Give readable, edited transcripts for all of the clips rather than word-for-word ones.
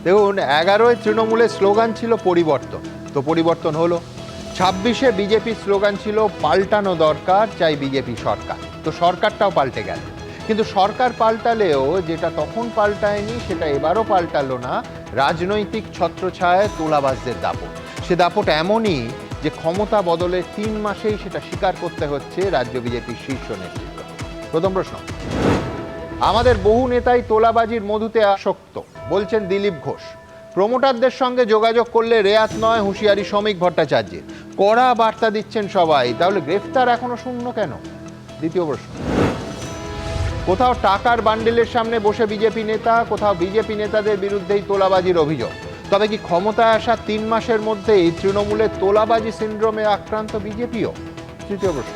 দেখুন, 11-য় তৃণমূলের স্লোগান ছিল পরিবর্তন, তো পরিবর্তন হলো। 26-এ বিজেপির স্লোগান ছিল পাল্টানো দরকার, চাই বিজেপি সরকার, তো সরকারটাও পাল্টে গেল। কিন্তু সরকার পাল্টালেও যেটা তখন পাল্টায়নি সেটা এবারও পাল্টালো না, রাজনৈতিক ছত্রছায়ায় তোলাবাজদের দাপট। সে দাপট এমনই যে ক্ষমতা বদলের 3 মাসেই সেটা স্বীকার করতে হচ্ছে রাজ্য বিজেপির শীর্ষ নেতৃত্ব। প্রথম প্রশ্ন, আমাদের বহু নেতাই তোলাবাজির মধুতে আসক্ত বলছেন দিলীপ ঘোষ। প্রমোটারদের সঙ্গে যোগাযোগ করলে রেয়াত নয়, হুঁশিয়ারি শ্রমিক ভট্টাচার্যের। কড়া বার্তা দিচ্ছেন সবাই, তাহলে গ্রেফতার এখনো শূন্য কেন? দ্বিতীয় প্রশ্ন, কোথাও টাকার বান্ডিলের সামনে বসে বিজেপি নেতা, কোথাও বিজেপি নেতাদের বিরুদ্ধেই তোলাবাজির অভিযোগ। তবে কি ক্ষমতায় আসা 3 মাসের মধ্যেই তৃণমূলের তোলাবাজি সিন্ড্রোমে আক্রান্ত বিজেপিও? তৃতীয় প্রশ্ন,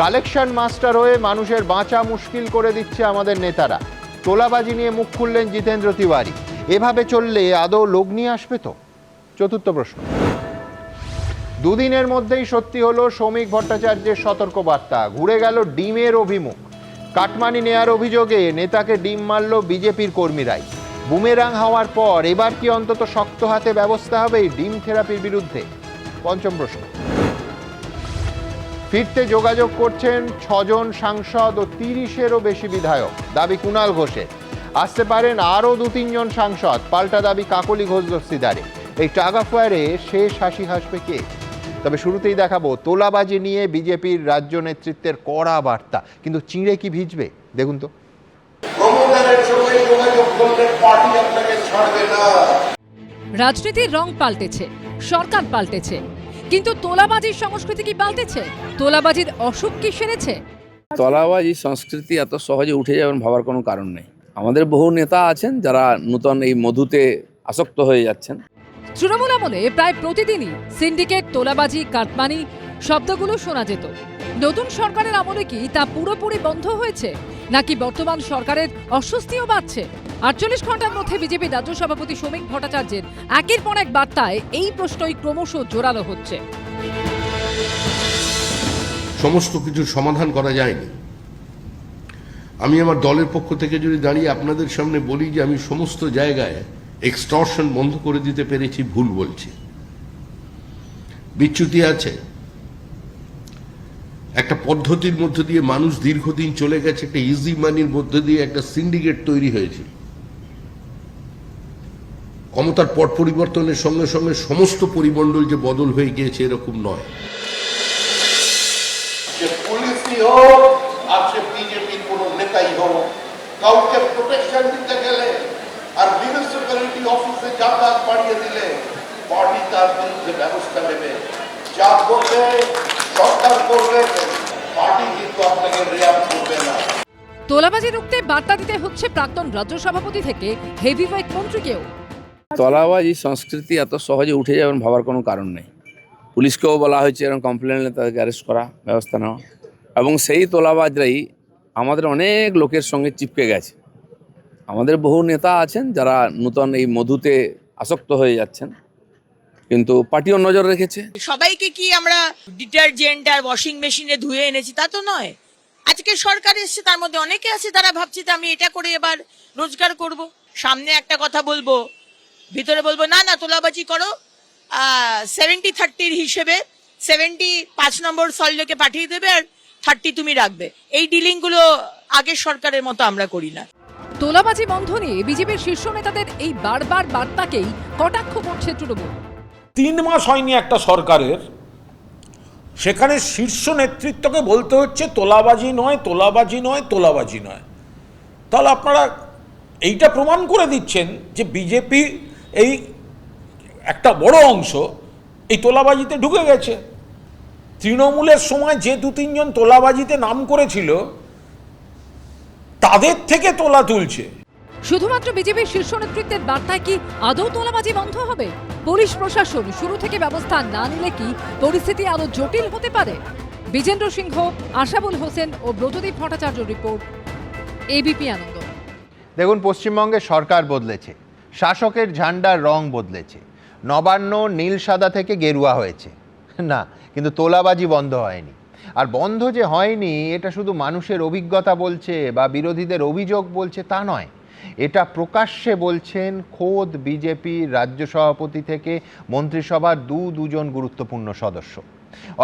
কালেকশন মাস্টার হয়ে মানুষের বাঁচা মুশকিল করে দিচ্ছে আমাদের নেতারা। তোলাবাজি নিয়ে মুখ খুললেন জিতেন্দ্র তিওয়ারি। এভাবে চললে আদৌ লগ্নি আসবে তো? চতুর্থ প্রশ্ন, দুদিনের মধ্যেই সত্যি হলো শ্রমিক ভট্টাচার্যের সতর্ক বার্তা, ঘুরে গেল ডিমের অভিমুখ। কাটমানি নেয়ার অভিযোগে নেতাকে ডিম মারল বিজেপির কর্মীরাই। বুমেরাং হওয়ার পর এবার কি অন্তত শক্ত হাতে ব্যবস্থা হবে এই ডিম থেরাপির বিরুদ্ধে? পঞ্চম প্রশ্ন, ফিরতে যোগাযোগ করছেন 6 জন সাংসদ ও 30-এরও বেশি বিধায়ক, দাবি কুণাল ঘোষের। আসতে পারেন আরও 2-3 জন সাংসদ, পাল্টা দাবি কাকলি ঘোষ দস্তিদারে। এই টাগ অফ ওয়ারে শেষ হাসি হাসবে কে? তবে শুরুতেই দেখাবো তোলাবাজি নিয়ে বিজেপির রাজ্য নেতৃত্বের কড়া বার্তা, কিন্তু চিঁড়ে কি ভিজবে দেখুন তো। রাজনীতির রং পাল্টেছে, সরকার পাল্টেছে, কিন্তু তোলাবাজির সংস্কৃতি কি পাল্টেছে? তোলাবাজির অসুখ কি সেরেছে? তোলাবাজি সংস্কৃতি এত সহজে উঠে যাবেন ভাবার কোনো কারণ নেই। আমাদের বহু নেতা আছেন যারা নূতন এই মধুতে আসক্ত হয়ে যাচ্ছেন। তৃণমূল আমলে প্রায় প্রতিদিনই সিন্ডিকেট, তোলাবাজি, কাটমানি শব্দগুলো শোনা যেত। নতুন সরকারের আমলে কি তা পুরোপুরি বন্ধ হয়েছে, নাকি বর্তমান সরকারের অস্বস্তিও বাড়ছে? 48 ঘন্টার মধ্যে বিজেপি রাজ্য সভাপতি শ্রমিক ভট্টাচার্যের একের পর এক বার্তায় এই প্রশ্নই ক্রমশ জোরালো হচ্ছে। সমস্ত কিছুর সমাধান করা যায়নি। আমি আমার দলের পক্ষ থেকে যদি দাঁড়িয়ে আপনাদের সামনে বলি যে আমি সমস্ত জায়গায় এক্সটর্শন বন্ধ করে দিতে পেরেছি, ভুল বলছি। বিচ্যুতি আছে। একটা পদ্ধতির মধ্য দিয়ে মানুষ দীর্ঘদিন চলে গেছে, একটা ইজি মানির মধ্য দিয়ে একটা সিন্ডিকেট তৈরি হয়েছে। ক্ষমতার পট পরিবর্তনের সঙ্গে সঙ্গে সমস্ত পরিমণ্ডল যে বদল হয়ে গিয়েছে এরকম নয়। যে পুলিশই হোক আর সে বিজেপির কোন নেতাই হোক, কাউকে প্রোটেকশন দিতে গেলে আর মিউনিসিপ্যালিটি অফিসে যাতায়াত বাড়িয়ে দিলে পার্টি তার বিরুদ্ধে ব্যবস্থা নেবে। যা করবে সরকার করবে, পার্টি কিন্তু আপনাকে রেয়াত করবে না। তোলাবাজি রুখতে বার্তা দিতে হচ্ছে প্রাক্তন রাজ্য সভাপতি থেকে হেভিওয়েট মন্ত্রীকেও। তোলাবাজি সংস্কৃতি এত সহজে উঠে যাবেন ভাবার কোনো কারণ নেই। পুলিশকেও বলা হয়েছে এরকম কমপ্লেন নিলে তাদেরকে অ্যারেস্ট করা, ব্যবস্থা নেওয়া, এবং সেই তোলাবাজরাই আমাদের অনেক লোকের সঙ্গে চিপকে গেছে। আমাদের বহু নেতা আছেন যারা নূতন এই মধুতে আসক্ত হয়ে যাচ্ছেন, কিন্তু পার্টিও নজর রেখেছে। সবাইকে কি আমরা ডিটারজেন্ট আর ওয়াশিং মেশিনে ধুয়ে এনেছি তা তো নয়। আজকে সরকার এসছে, তার মধ্যে অনেকে আছে তারা ভাবছে যে আমি এটা করে এবার রোজগার করব। সামনে একটা কথা বলবো, ভিতরে বলবো না না তোলাবাজি করো, 70-30 হিসেবে 70 5 নম্বর সল্টলেকে পাঠিয়ে দেবে আর 30 তুমি রাখবে। এই ডিলিং গুলো আগের সরকারের মতো আমরা করি না। তোলাবাজি বন্ধ নিয়ে বিজেপির শীর্ষ নেতাদের এই বারবার বার্তাকেই কটাক্ষ করছে তৃণমূল। 3 মাস হয়নি একটা সরকারের, সেখানে শীর্ষ নেতৃত্বকে বলতে হচ্ছে তোলাবাজি নয়, তোলাবাজি নয়, তোলাবাজি নয়। তাহলে আপনারা এইটা প্রমাণ করে দিচ্ছেন যে বিজেপি এই একটা বড় অংশ এই তোলাবাজিতে ঢুকে গেছে। তৃণমূলের সময় যে 2-3 জন তোলাবাজিতে নাম করেছিল তাদের থেকে তোলা তুলছে। শুধুমাত্র বিজেপির শীর্ষ নেতৃত্বের বার্তায় কি আদৌ তোলাবাজি বন্ধ হবে? পুলিশ প্রশাসন শুরু থেকে ব্যবস্থা না নিলে কি পরিস্থিতি আরো জটিল হতে পারে? বিজেন্দ্র সিংহ, আশাবুল হোসেন ও ব্রতদীপ ভট্টাচার্য রিপোর্ট, এবিপি আনন্দ। দেখুন, পশ্চিমবঙ্গে সরকার বদলেছে, শাসকের ঝান্ডার রং বদলেছে, নবান্ন নীল সাদা থেকে গেরুয়া হয়েছে না, কিন্তু তোলাবাজি বন্ধ হয়নি। আর বন্ধ যে হয়নি এটা শুধু মানুষের অভিজ্ঞতা বলছে বা বিরোধীদের অভিযোগ বলছে তা নয়, এটা প্রকাশ্যে বলছেন খোদ বিজেপি রাজ্য সভাপতি থেকে মন্ত্রিসভার দুজন গুরুত্বপূর্ণ সদস্য।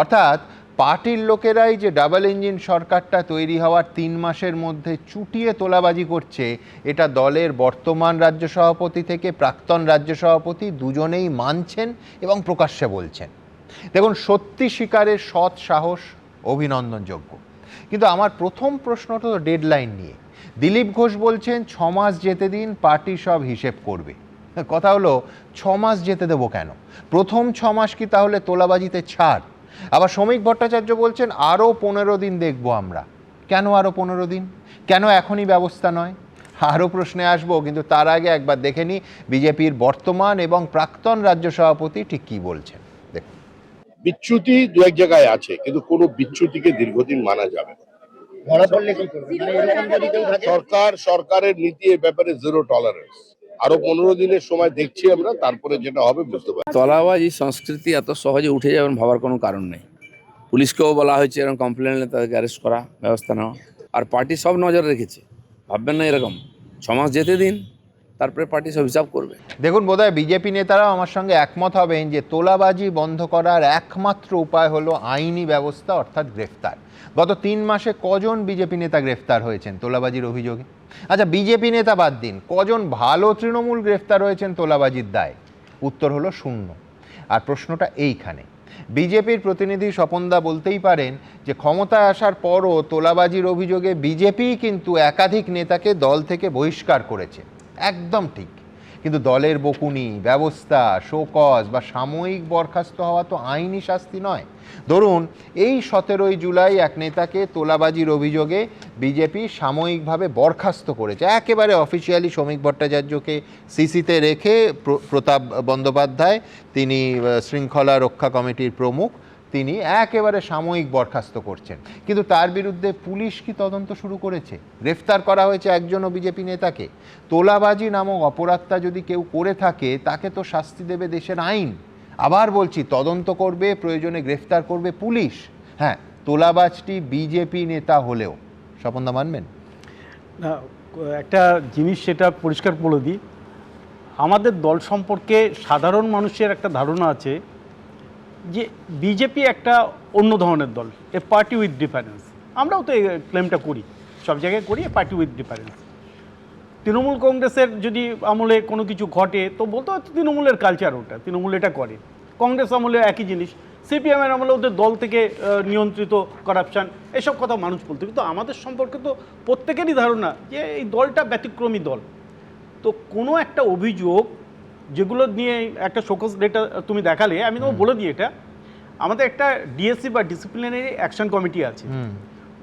অর্থাৎ পার্টির লোকেরাই যে ডাবল ইঞ্জিন সরকারটা তৈরি হওয়ার 3 মাসের মধ্যে চুটিয়ে তোলাবাজি করছে, এটা দলের বর্তমান রাজ্য সভাপতি থেকে প্রাক্তন রাজ্য সভাপতি দুজনেই মানছেন এবং প্রকাশ্যে বলছেন। দেখুন, সত্যি স্বীকারের সৎ সাহস অভিনন্দনযোগ্য। কিন্তু আমার প্রথম প্রশ্নটা তো ডেডলাইন নিয়ে। দিলীপ ঘোষ বলছেন 6 মাস যেতে দিন, পার্টি সব হিসেব করবে। কথা হলো 6 মাস যেতে দেবো কেন? প্রথম 6 মাস কি তাহলে তোলাবাজিতে ছাড়? আবার শ্রমিক ভট্টাচার্য বলছেন আরও 15 দিন দেখবো আমরা। কেন আরও 15 দিন? কেন এখনই ব্যবস্থা নয়? আরও প্রশ্নে আসবো, কিন্তু তার আগে একবার দেখে নিই বিজেপির বর্তমান এবং প্রাক্তন রাজ্য সভাপতি ঠিক কী বলছেন। দেখুন, বিচ্যুতি দু এক জায়গায় আছে, কিন্তু কোনো বিচ্যুতিকে দীর্ঘদিন মানা যাবে না। সরকারের নীতি এ ব্যাপারে জিরো টলারেন্স। আরো 15 দিনের সময় দেখছি আমরা, তারপরে যেটা হবে বুঝতে পারছি। তলাবাজি সংস্কৃতি এত সহজে উঠে যাবেন ভাবার কোনো কারণ নেই। পুলিশকেও বলা হয়েছে এরকম কমপ্লেন নিলে তাদেরকে অ্যারেস্ট করা, ব্যবস্থা নেওয়া। আর পার্টি সব নজর রেখেছে, ভাববেন না এরকম 6 মাস যেতে দিন, তারপরে পার্টি সব হিসাব করবে। দেখুন, বোধহয় বিজেপি নেতারাও আমার সঙ্গে একমত হবেন যে তোলাবাজি বন্ধ করার একমাত্র উপায় হলো আইনি ব্যবস্থা, অর্থাৎ গ্রেফতার। গত 3 মাসে কজন বিজেপি নেতা গ্রেফতার হয়েছেন তোলাবাজির অভিযোগে? আচ্ছা, বিজেপি নেতা বাদ দিন, কজন ভালো তৃণমূল গ্রেফতার হয়েছেন তোলাবাজির দায়? উত্তর হলো 0। আর প্রশ্নটা এইখানে। বিজেপির প্রতিনিধি স্বপনদা বলতেই পারেন যে ক্ষমতায় আসার পরও তোলাবাজির অভিযোগে বিজেপি কিন্তু একাধিক নেতাকে দল থেকে বহিষ্কার করেছে, একদম ঠিক। কিন্তু দলের বকুনি, ব্যবস্থা, শোকজ বা সাময়িক বরখাস্ত হওয়া তো আইনি শাস্তি নয়। ধরুন, এই 17ই জুলাই এক নেতাকে তোলাবাজির অভিযোগে বিজেপি সাময়িকভাবে বরখাস্ত করেছে, একেবারে অফিসিয়ালি। শ্রমিক ভট্টাচার্যকে সিসিতে রেখে প্রতাপ বন্দ্যোপাধ্যায়, তিনি শৃঙ্খলা রক্ষা কমিটির প্রমুখ, তিনি একেবারে সাময়িক বরখাস্ত করছেন। কিন্তু তার বিরুদ্ধে পুলিশ কি তদন্ত শুরু করেছে? গ্রেফতার করা হয়েছে একজনও বিজেপি নেতাকে। তোলাবাজি নামক অপরাধটা যদি কেউ করে থাকে, তাকে তো শাস্তি দেবে দেশের আইন। আবার বলছি, তদন্ত করবে, প্রয়োজনে গ্রেফতার করবে পুলিশ। হ্যাঁ, তোলাবাজটি বিজেপি নেতা হলেও। স্বপনদা মানবেন? না, একটা জিনিস সেটা পরিষ্কার বলে দিই, আমাদের দল সম্পর্কে সাধারণ মানুষের একটা ধারণা আছে যে বিজেপি একটা অন্য ধরনের দল, এ পার্টি উইথ ডিফারেন্স। আমরাও তো এই ক্লেমটা করি, সব জায়গায় করি, এ পার্টি উইথ ডিফারেন্স। তৃণমূল কংগ্রেসের যদি আমলে কোনো কিছু ঘটে তো বলতে হয়তো তৃণমূলের কালচার, ওটা তৃণমূল এটা করে। কংগ্রেস আমলে একই জিনিস, সিপিএমের আমলে ওদের দল থেকে নিয়ন্ত্রিত করাপশান, এসব কথা মানুষ বলতো। কিন্তু আমাদের সম্পর্কে তো প্রত্যেকেরই ধারণা যে এই দলটা ব্যতিক্রমী দল। তো কোনো একটা অভিযোগ যেগুলো নিয়ে একটা শোকজ ডেটা তুমি দেখালে, আমি তোমাকে বলে দিই, এটা আমাদের একটা ডিএসসি বা ডিসিপ্লিনারি অ্যাকশন কমিটি আছে।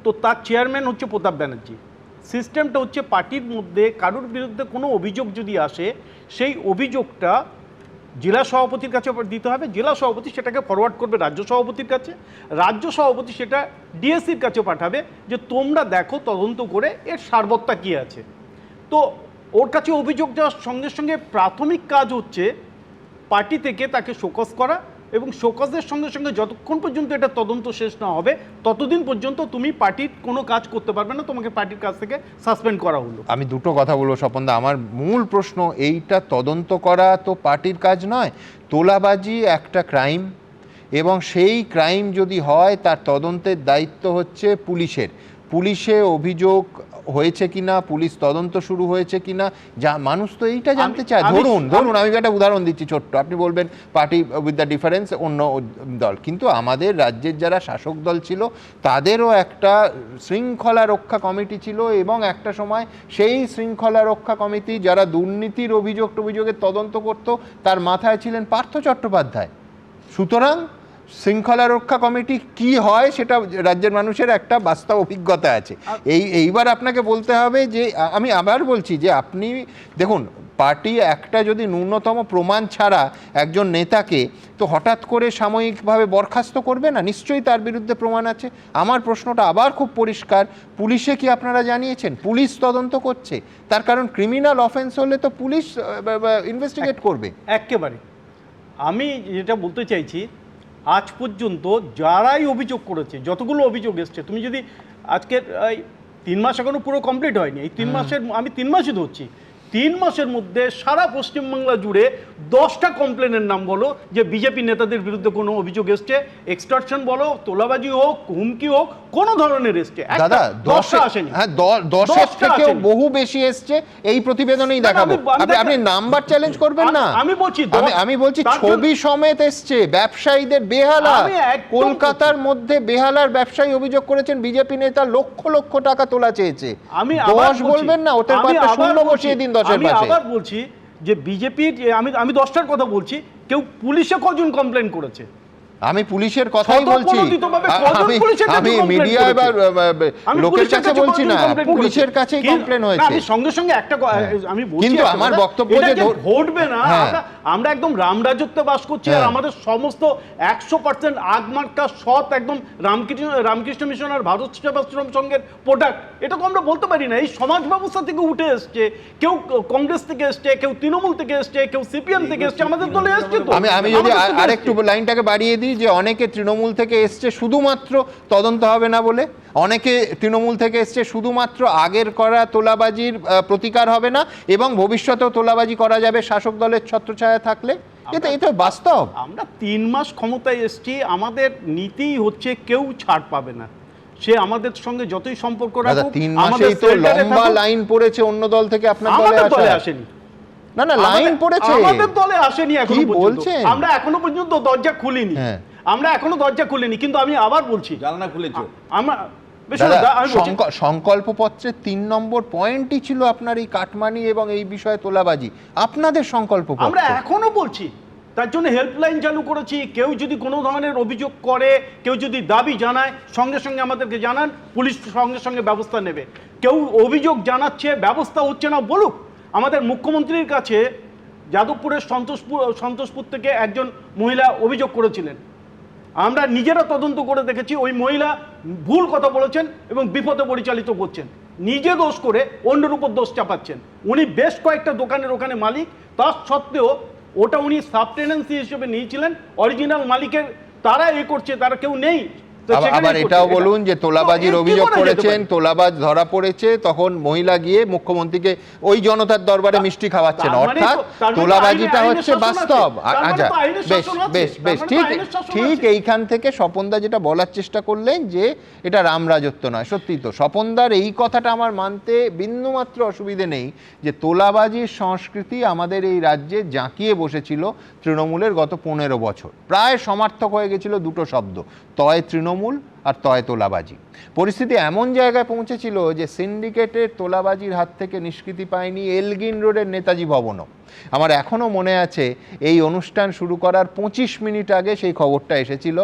তো তার চেয়ারম্যান হচ্ছে প্রতাপ ব্যানার্জি। সিস্টেমটা হচ্ছে পার্টির মধ্যে কারোর বিরুদ্ধে কোনো অভিযোগ যদি আসে, সেই অভিযোগটা জেলা সভাপতির কাছে দিতে হবে, জেলা সভাপতি সেটাকে ফরওয়ার্ড করবে রাজ্য সভাপতির কাছে, রাজ্য সভাপতি সেটা ডিএসসির কাছে পাঠাবে যে তোমরা দেখো, তদন্ত করে এর সারবত্তা কী আছে। তো ওর কাছে অভিযোগ যাওয়ার সঙ্গে সঙ্গে প্রাথমিক কাজ হচ্ছে পার্টি থেকে তাকে শোকজ করা, এবং শোকজের সঙ্গে সঙ্গে যতক্ষণ পর্যন্ত এটা তদন্ত শেষ না হবে ততদিন পর্যন্ত তুমি পার্টির কোনো কাজ করতে পারবে না, তোমাকে পার্টির কাছ থেকে সাসপেন্ড করা হলো। আমি দুটো কথা বলবো স্বপনদা। আমার মূল প্রশ্ন, এইটা তদন্ত করা তো পার্টির কাজ নয়। তোলাবাজি একটা ক্রাইম, এবং সেই ক্রাইম যদি হয় তার তদন্তের দায়িত্ব হচ্ছে পুলিশের। পুলিশে অভিযোগ হয়েছে কিনা, পুলিশ তদন্ত শুরু হয়েছে কিনা, যা মানুষ তো এইটা জানতে চায়। ধরুন আমি একটা উদাহরণ দিচ্ছি ছোট্ট, আপনি বলবেন পার্টি উইথ দ্য ডিফারেন্স অন্য দল, কিন্তু আমাদের রাজ্যের যারা শাসক দল ছিল তাদেরও একটা শৃঙ্খলা রক্ষা কমিটি ছিল, এবং একটা সময় সেই শৃঙ্খলা রক্ষা কমিটি যারা দুর্নীতির অভিযোগের তদন্ত করত, তার মাথায় ছিলেন পার্থ চট্টোপাধ্যায়। সুতরাং শৃঙ্খলা রক্ষা কমিটি কি হয় সেটা রাজ্যের মানুষের একটা বাস্তব অভিজ্ঞতা আছে। এইবার আপনাকে বলতে হবে যে, আমি আবার বলছি যে আপনি দেখুন, পার্টি একটা যদি ন্যূনতম প্রমাণ ছাড়া একজন নেতাকে তো হঠাৎ করে সাময়িকভাবে বরখাস্ত করবে না, নিশ্চয়ই তার বিরুদ্ধে প্রমাণ আছে। আমার প্রশ্নটা আবার খুব পরিষ্কার, পুলিশে কি আপনারা জানিয়েছেন? পুলিশ তদন্ত করছে, তার কারণ ক্রিমিনাল অফেন্স হলে তো পুলিশ ইনভেস্টিগেট করবে। একেবারে আমি যেটা বলতে চাইছি, আজ পর্যন্ত যারাই অভিযোগ করেছে, যতগুলো অভিযোগ এসছে, তুমি যদি আজকের 3 মাস এখনো পুরো কমপ্লিট হয়নি। এই 3 মাসের আমি 3 মাসই ধরছি। 3 মাসের মধ্যে সারা পশ্চিমবাংলা জুড়ে 10টা কমপ্লেনের নাম বলো যে বিজেপি নেতাদের বিরুদ্ধে কোনো অভিযোগ এসছে, এক্সটর্শন বলো, তোলাবাজি হোক, হুমকি হোক, কোনো ধরনের এসছে। দাদা 10টা আসেনি। হ্যাঁ 10-এর থেকেও বহু বেশি এসছে, এই প্রতিবেদনেই দেখাবো। আপনি নাম্বার চ্যালেঞ্জ করবেন না। আমি বলছি আমি বলছি ছবি সমেত এসছে ব্যবসায়ীদের বেহালা। কলকাতার মধ্যে বেহালার ব্যবসায়ী অভিযোগ করেছেন বিজেপি নেতা লক্ষ লক্ষ টাকা তোলা চেয়েছে। আমি 10 বলবেন না, ওদের পাশে শূন্য বসিয়ে দিন 10-এর পাশে। আমি আবার বলছি যে বিজেপির আমি 10টার কথা বলছি, কেউ পুলিশে কজন কমপ্লেন করেছে? আমি পুলিশের কথাই বলছি, আমি মিডিয়া বা লোকের কাছে বলছি না, পুলিশের কাছেই কমপ্লেন হয়েছে। আমি সঙ্গে সঙ্গে একটা আমি বলছি, কিন্তু আমার বক্তব্য যে ঘটবে না। আমরা একদম রামরাজত্বে বাস করছি, আর আমাদের সমস্ত 100% আগমার্কা সৎ একদম রামকৃষ্ণ মিশন আর ভারত সেবাশ্রম সংঘের প্রোডাক্ট, এটা তো আমরা বলতে পারি না। এই সমাজ ব্যবস্থা থেকে উঠে এসছে, কেউ কংগ্রেস থেকে এসছে, কেউ তৃণমূল থেকে এসছে, কেউ সিপিএম থেকে এসছে, আমাদের দলে এসছে। তো আমি যদি আরেকটু লাইনটাকে বাড়িয়ে দিই যে অনেকে তৃণমূল থেকে এসছে শুধুমাত্র তদন্ত হবে না বলে, অনেকে তৃণমূল থেকে এসছে শুধুমাত্র আগের করা তোলাবাজির প্রতিকার হবে না এবং ভবিষ্যতেও তোলাবাজি করা যাবে শাসক দলের ছত্রছায়া থাকলে। এটা বাস্তব। আমরা 3 মাস ক্ষমতায় এসছি, আমাদের নীতিই হচ্ছে কেউ ছাড় পাবে না। সে আমাদের সঙ্গে যতই সম্পর্ক রাখুক। 3 মাসেই তো লম্বা লাইন পড়েছে অন্য দল থেকে আপনার দলে আসেনি। না লাইন পড়েছে, আমাদের দলে আসেনি এখনো পর্যন্ত। বলছেন? আমরা এখনো পর্যন্ত দরজা খুলিনি। আমরা এখনো দরজা খুলিনি, কিন্তু আমি আবার বলছি জানলা খুলেছো। আমরা সংকল্পপত্রের 3 নম্বর পয়েন্টই ছিল আপনার এই কাটমানি এবং এই বিষয়ে তোলাবাজি, আপনাদের সংকল্পপত্র। আমরা এখনো বলছি, তার জন্য হেল্পলাইন চালু করেছি। কেউ যদি কোনো ধরনের অভিযোগ করে, কেউ যদি দাবি জানায়, সঙ্গে সঙ্গে আমাদেরকে জানান, পুলিশ সঙ্গে সঙ্গে ব্যবস্থা নেবে। কেউ অভিযোগ জানাচ্ছে, ব্যবস্থা হচ্ছে না, বলুক। আমাদের মুখ্যমন্ত্রীর কাছে যাদবপুরের সন্তোষপুর থেকে একজন মহিলা অভিযোগ করেছিলেন, আমরা নিজেরা তদন্ত করে দেখেছি। ওই মহিলা ভুল কথা বলেছেন এবং বিপদে পরিচালিত করছেন, নিজে দোষ করে অন্যের উপর দোষ চাপাচ্ছেন। উনি বেশ কয়েকটা দোকানের ওখানে মালিক, তার সত্ত্বেও ওটা উনি সাবটেনেন্সি হিসেবে নিয়েছিলেন। অরিজিনাল মালিকের তারা করছে, তারা কেউ নেই। আবার এটাও বলুন যে তোলাবাজির অভিযোগ করেছেন, তোলাবাজ ধরা পড়েছে, তখন মহিলা গিয়ে মুখ্যমন্ত্রীকে ওই জনতার দরবারে মিষ্টি খাওয়াচ্ছেন, অর্থাৎ তোলাবাজিটা হচ্ছে বাস্তব। আচ্ছা বেশ বেশ ঠিক এইখান থেকে স্বপনদা যেটা বলার চেষ্টা করলেন যে এটা রামরাজত্ব নয়, সত্যি তো স্বপনদার এই কথাটা আমার মানতে বিন্দুমাত্র অসুবিধে নেই যে তোলাবাজির সংস্কৃতি আমাদের এই রাজ্যে জাঁকিয়ে বসেছিল তৃণমূলের গত 15 বছর। প্রায় সমার্থক হয়ে গেছিল দুটো শব্দ, তয় তৃণমূল আর তয় তোলাবাজি। পরিস্থিতি এমন জায়গায় পৌঁছেছিল যে সিন্ডিকেটের তোলাবাজির হাত থেকে নিষ্কৃতি পায়নি এলগিন রোডের নেতাজি ভবনও। আমার এখনও মনে আছে এই অনুষ্ঠান শুরু করার 25 মিনিট আগে সেই খবরটা এসেছিল।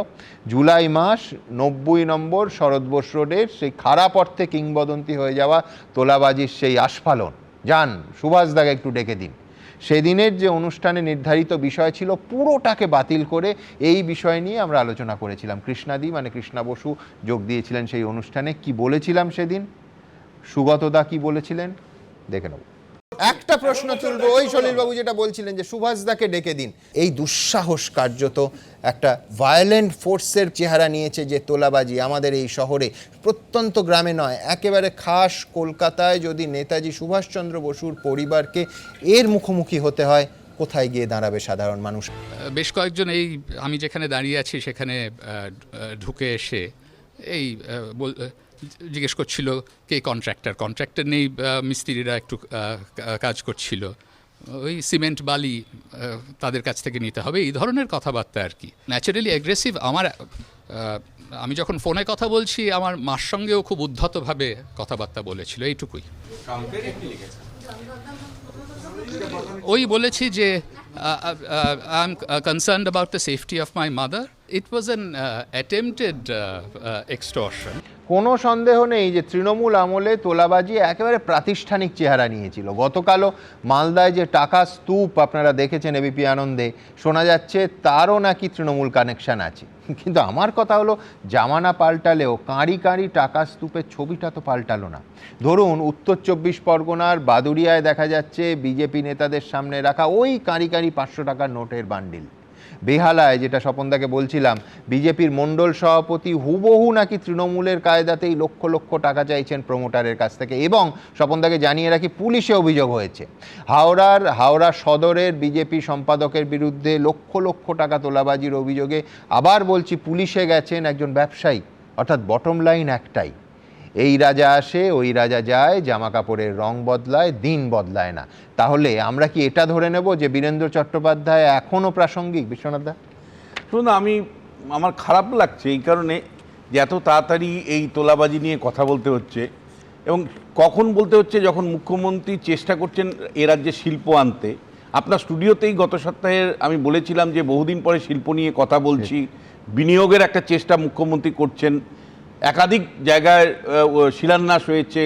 জুলাই মাস 90 নম্বর শরৎ বোস রোডের সেই খারাপ অর্থে কিংবদন্তি হয়ে যাওয়া তোলাবাজির সেই আস্ফালন। যান সুভাষ দাকে একটু ডেকে দিন। সেদিনের যে অনুষ্ঠানে নির্ধারিত বিষয় ছিল পুরোটাকে বাতিল করে এই বিষয় নিয়ে আমরা আলোচনা করেছিলাম। কৃষ্ণাদি মানে কৃষ্ণা বসু যোগ দিয়েছিলেন সেই অনুষ্ঠানে। কি বলেছিলাম সেদিন, সুগতদা কি বলেছিলেন দেখে নেব। একটা প্রশ্ন তুলবো, ওই সলিলবাবু যেটা বলছিলেন যে সুভাষদাকে ডেকে দিন। এই দুঃসাহস কার্যত একটা ভায়োলেন্ট ফোর্সের চেহারা নিয়েছে যে তোলাবাজি আমাদের এই শহরে, প্রত্যন্ত গ্রামে নয়, একেবারে খাস কলকাতায় যদি নেতাজি সুভাষচন্দ্র বসুর পরিবারকে এর মুখোমুখি হতে হয়, কোথায় গিয়ে দাঁড়াবে সাধারণ মানুষ? বেশ কয়েকজন এই আমি যেখানে দাঁড়িয়ে আছি সেখানে ঢুকে এসে এই জিজ্ঞেস করছিল কে কন্ট্রাক্টর নেই, মিস্ত্রিরা একটু কাজ করছিল, ওই সিমেন্ট বালি তাদের কাছ থেকে নিতে হবে, এই ধরনের কথাবার্তা আর কি। Naturally aggressive. আমি যখন ফোনে কথা বলছি আমার মার সঙ্গেও খুব উদ্ধতভাবে কথাবার্তা বলেছিল, এইটুকুই। ওই বলেছি যে I am concerned about the safety of my mother. It was an attempted extortion. কোনো সন্দেহ নেই যে তৃণমূল আমলে তোলাবাজি একেবারে প্রাতিষ্ঠানিক চেহারা নিয়েছিল। গতকালও মালদায় যে টাকা স্তূপ আপনারা দেখেছেন এবিপি আনন্দে, শোনা যাচ্ছে তারও নাকি তৃণমূল কানেকশন আছে। কিন্তু আমার কথা হলো জামানা পাল্টালেও কাঁড়ি কাঁড়ি টাকা স্তূপের ছবিটা তো পাল্টালো না। ধরুন উত্তর 24 পরগনার বাদুড়িয়ায় দেখা যাচ্ছে বিজেপি নেতাদের সামনে রাখা ওই কাঁড়ি কাঁড়ি 500 টাকার নোটের বান্ডিল। বেহালায়, যেটা স্বপনদাকে বলছিলাম, বিজেপির মণ্ডল সভাপতি হুবহু নাকি তৃণমূলের কায়দাতেই লক্ষ লক্ষ টাকা চাইছেন প্রমোটারের কাছ থেকে, এবং স্বপনদাকে জানিয়ে রাখি পুলিশে অভিযোগ হয়েছে হাওড়া সদরের বিজেপি সম্পাদকের বিরুদ্ধে লক্ষ লক্ষ টাকা তোলাবাজির অভিযোগে, আবার বলছি, পুলিশে গেছেন একজন ব্যবসায়ী। অর্থাৎ বটম লাইন একটাই, এই রাজা আসে ওই রাজা যায়, জামা কাপড়ের রং বদলায়, দিন বদলায় না। তাহলে আমরা কি এটা ধরে নেব যে বীরেন্দ্র চট্টোপাধ্যায় এখনও প্রাসঙ্গিক? বিশ্বনাথ দা, শুনুন, আমার খারাপ লাগছে এই কারণে যে এত তাড়াতাড়ি এই তোলাবাজি নিয়ে কথা বলতে হচ্ছে, এবং কখন বলতে হচ্ছে যখন মুখ্যমন্ত্রী চেষ্টা করছেন এ রাজ্যে শিল্প আনতে। আপনার স্টুডিওতেই গত সপ্তাহে আমি বলেছিলাম যে বহুদিন পরে শিল্প নিয়ে কথা বলছি, বিনিয়োগের একটা চেষ্টা মুখ্যমন্ত্রী করছেন, একাধিক জায়গায় শিলান্যাস হয়েছে,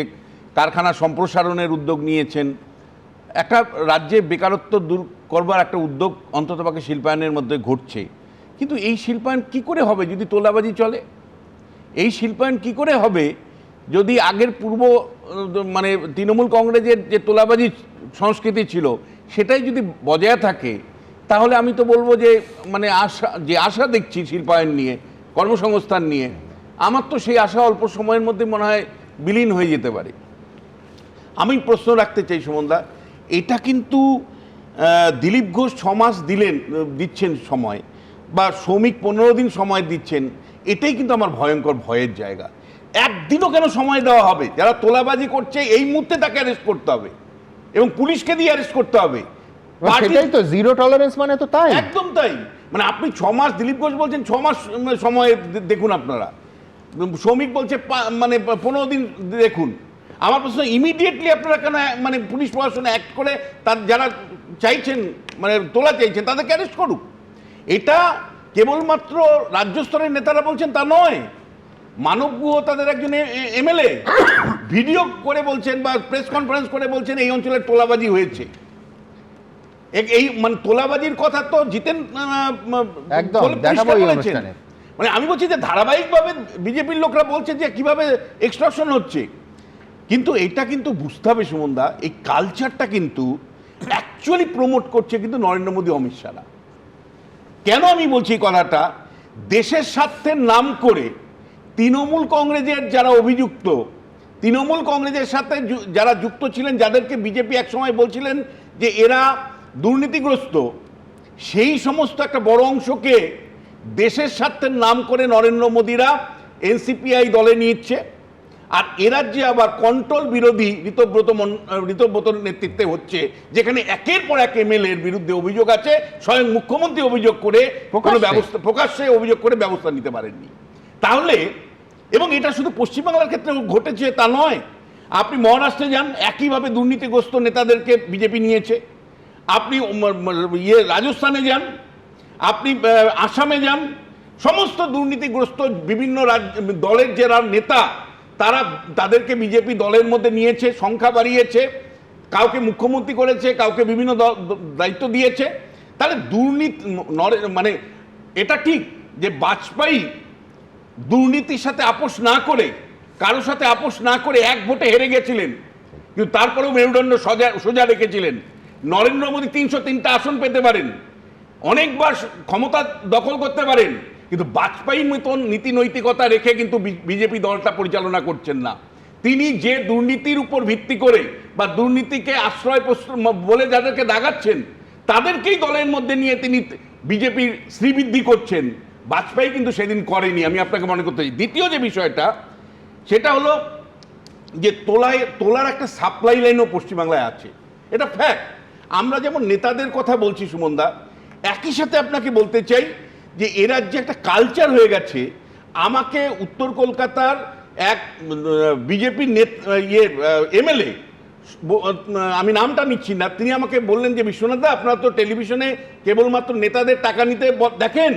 কারখানা সম্প্রসারণের উদ্যোগ নিয়েছেন, একটা রাজ্যে বেকারত্ব দূর করবার একটা উদ্যোগ অন্ততপক্ষে শিল্পায়নের মধ্যে ঘটছে। কিন্তু এই শিল্পায়ন কি করে হবে যদি তোলাবাজি চলে? এই শিল্পায়ন কি করে হবে যদি আগের মানে তৃণমূল কংগ্রেসের যে তোলাবাজি সংস্কৃতি ছিল সেটাই যদি বজায় থাকে? তাহলে আমি তো বলবো যে মানে আশা দেখছি শিল্পায়ন নিয়ে, কর্মসংস্থান নিয়ে, আমার তো সেই আশা অল্প সময়ের মধ্যে মনে হয় বিলীন হয়ে যেতে পারে। আমি প্রশ্ন রাখতে চাই সুমনদা, এটা কিন্তু দিলীপ ঘোষ 6 মাস দিচ্ছেন সময়, বা শ্রমিক 15 দিন সময় দিচ্ছেন, এটাই কিন্তু আমার ভয়ঙ্কর ভয়ের জায়গা। একদিনও কেন সময় দেওয়া হবে? যারা তোলাবাজি করছে এই মুহূর্তে তাকে অ্যারেস্ট করতে হবে, এবং পুলিশকে দিয়ে অ্যারেস্ট করতে হবে। সেটাই তো জিরো টলারেন্স, মানে তো তাই, একদম তাই। মানে আপনি 6 মাস, দিলীপ ঘোষ বলছেন 6 মাস সময় দেখুন, আপনারা শ্রমিক বলছে মানে 15 দিন দেখুন। আমার প্রশ্ন, ইমিডিয়েটলি আপনারা কেন মানে পুলিশ প্রশাসন অ্যাক্ট করে তার যারা চাইছেন মানে তোলা চাইছেন তাদেরকে অ্যারেস্ট করুক? এটা কেবলমাত্র রাজ্য স্তরের নেতারা বলছেন তা নয়, মানব গুহ তাদের একজন এমএলএ ভিডিও করে বলছেন বা প্রেস কনফারেন্স করে বলছেন এই অঞ্চলের তোলাবাজি হয়েছে। এই মানে তোলাবাজির কথা তো জিতেন একদম দেখাবো এই অনুষ্ঠানে। মানে আমি বলছি যে ধারাবাহিকভাবে বিজেপির লোকরা বলছে যে কিভাবে এক্সটর্শন হচ্ছে, কিন্তু এটা কিন্তু বুঝতে হবে সুমনদা, এই কালচারটা কিন্তু অ্যাকচুয়ালি প্রমোট করছে কিন্তু নরেন্দ্র মোদী, অমিত শাহরা। কেন আমি বলছি এই কথাটা? দেশের স্বার্থের নাম করে তৃণমূল কংগ্রেসের যারা অভিযুক্ত, তৃণমূল কংগ্রেসের সাথে যারা যুক্ত ছিলেন, যাদেরকে বিজেপি একসময় বলছিলেন যে এরা দুর্নীতিগ্রস্ত, সেই সমস্ত একটা বড় অংশকে দেশের স্বার্থের নাম করে নরেন্দ্র মোদীরা এনসিপিআই দলে নিচ্ছে। আর এরাজ্যে আবার কন্ট্রোল বিরোধী ঋতব্রতর নেতৃত্বে হচ্ছে, যেখানে একের পর এক এমএলএ এর বিরুদ্ধে অভিযোগ আছে, স্বয়ং মুখ্যমন্ত্রী অভিযোগ করে প্রকাশ্যে অভিযোগ করে ব্যবস্থা নিতে পারেননি। তাহলে, এবং এটা শুধু পশ্চিমবাংলার ক্ষেত্রে ঘটেছে তা নয়, আপনি মহারাষ্ট্রে যান, একইভাবে দুর্নীতিগ্রস্ত নেতাদেরকে বিজেপি নিয়েছে। আপনি রাজস্থানে যান, আপনি আসামে যান, সমস্ত দুর্নীতিগ্রস্ত বিভিন্ন দলের যারা নেতা তাদেরকে বিজেপি দলের মধ্যে নিয়েছে, সংখ্যা বাড়িয়েছে, কাউকে মুখ্যমন্ত্রী করেছে, কাউকে বিভিন্ন দায়িত্ব দিয়েছে। তাহলে দুর্নীতি মানে এটা ঠিক যে বাজপেয়ী দুর্নীতির সাথে আপোষ না করে, কারোর সাথে আপোষ না করে 1 ভোটে হেরে গেছিলেন, কিন্তু তারপরেও মেরুদণ্ড সোজা রেখেছিলেন। নরেন্দ্র মোদী 303টা আসন পেতে পারেন, অনেকবার ক্ষমতা দখল করতে পারেন, কিন্তু বাজপেয়ীর মতন নীতি নৈতিকতা রেখে কিন্তু বিজেপি দলটা পরিচালনা করছেন না। তিনি যে দুর্নীতির উপর ভিত্তি করে বা দুর্নীতিকে আশ্রয় বলে যাদেরকে দাগাচ্ছেন, তাদেরকেই দলের মধ্যে নিয়ে তিনি বিজেপির শ্রীবৃদ্ধি করছেন। বাজপেয়ী কিন্তু সেদিন করেনি, আমি আপনাকে মনে করতে চাই। দ্বিতীয় যে বিষয়টা, সেটা হলো যে তোলার একটা সাপ্লাই লাইনও পশ্চিমবাংলায় আছে, এটা ফ্যাক্ট। আমরা যেমন নেতাদের কথা বলছি সুমনদা, একই সাথে আপনাকে বলতে চাই যে এ রাজ্যে একটা কালচার হয়ে গেছে। আমাকে উত্তর কলকাতার এক বিজেপি এমএলএ, আমি নামটা নিচ্ছি না, তিনি আমাকে বললেন যে বিশ্বনাথ দা, আপনারা তো টেলিভিশনে কেবলমাত্র নেতাদের টাকা নিতে দেখেন,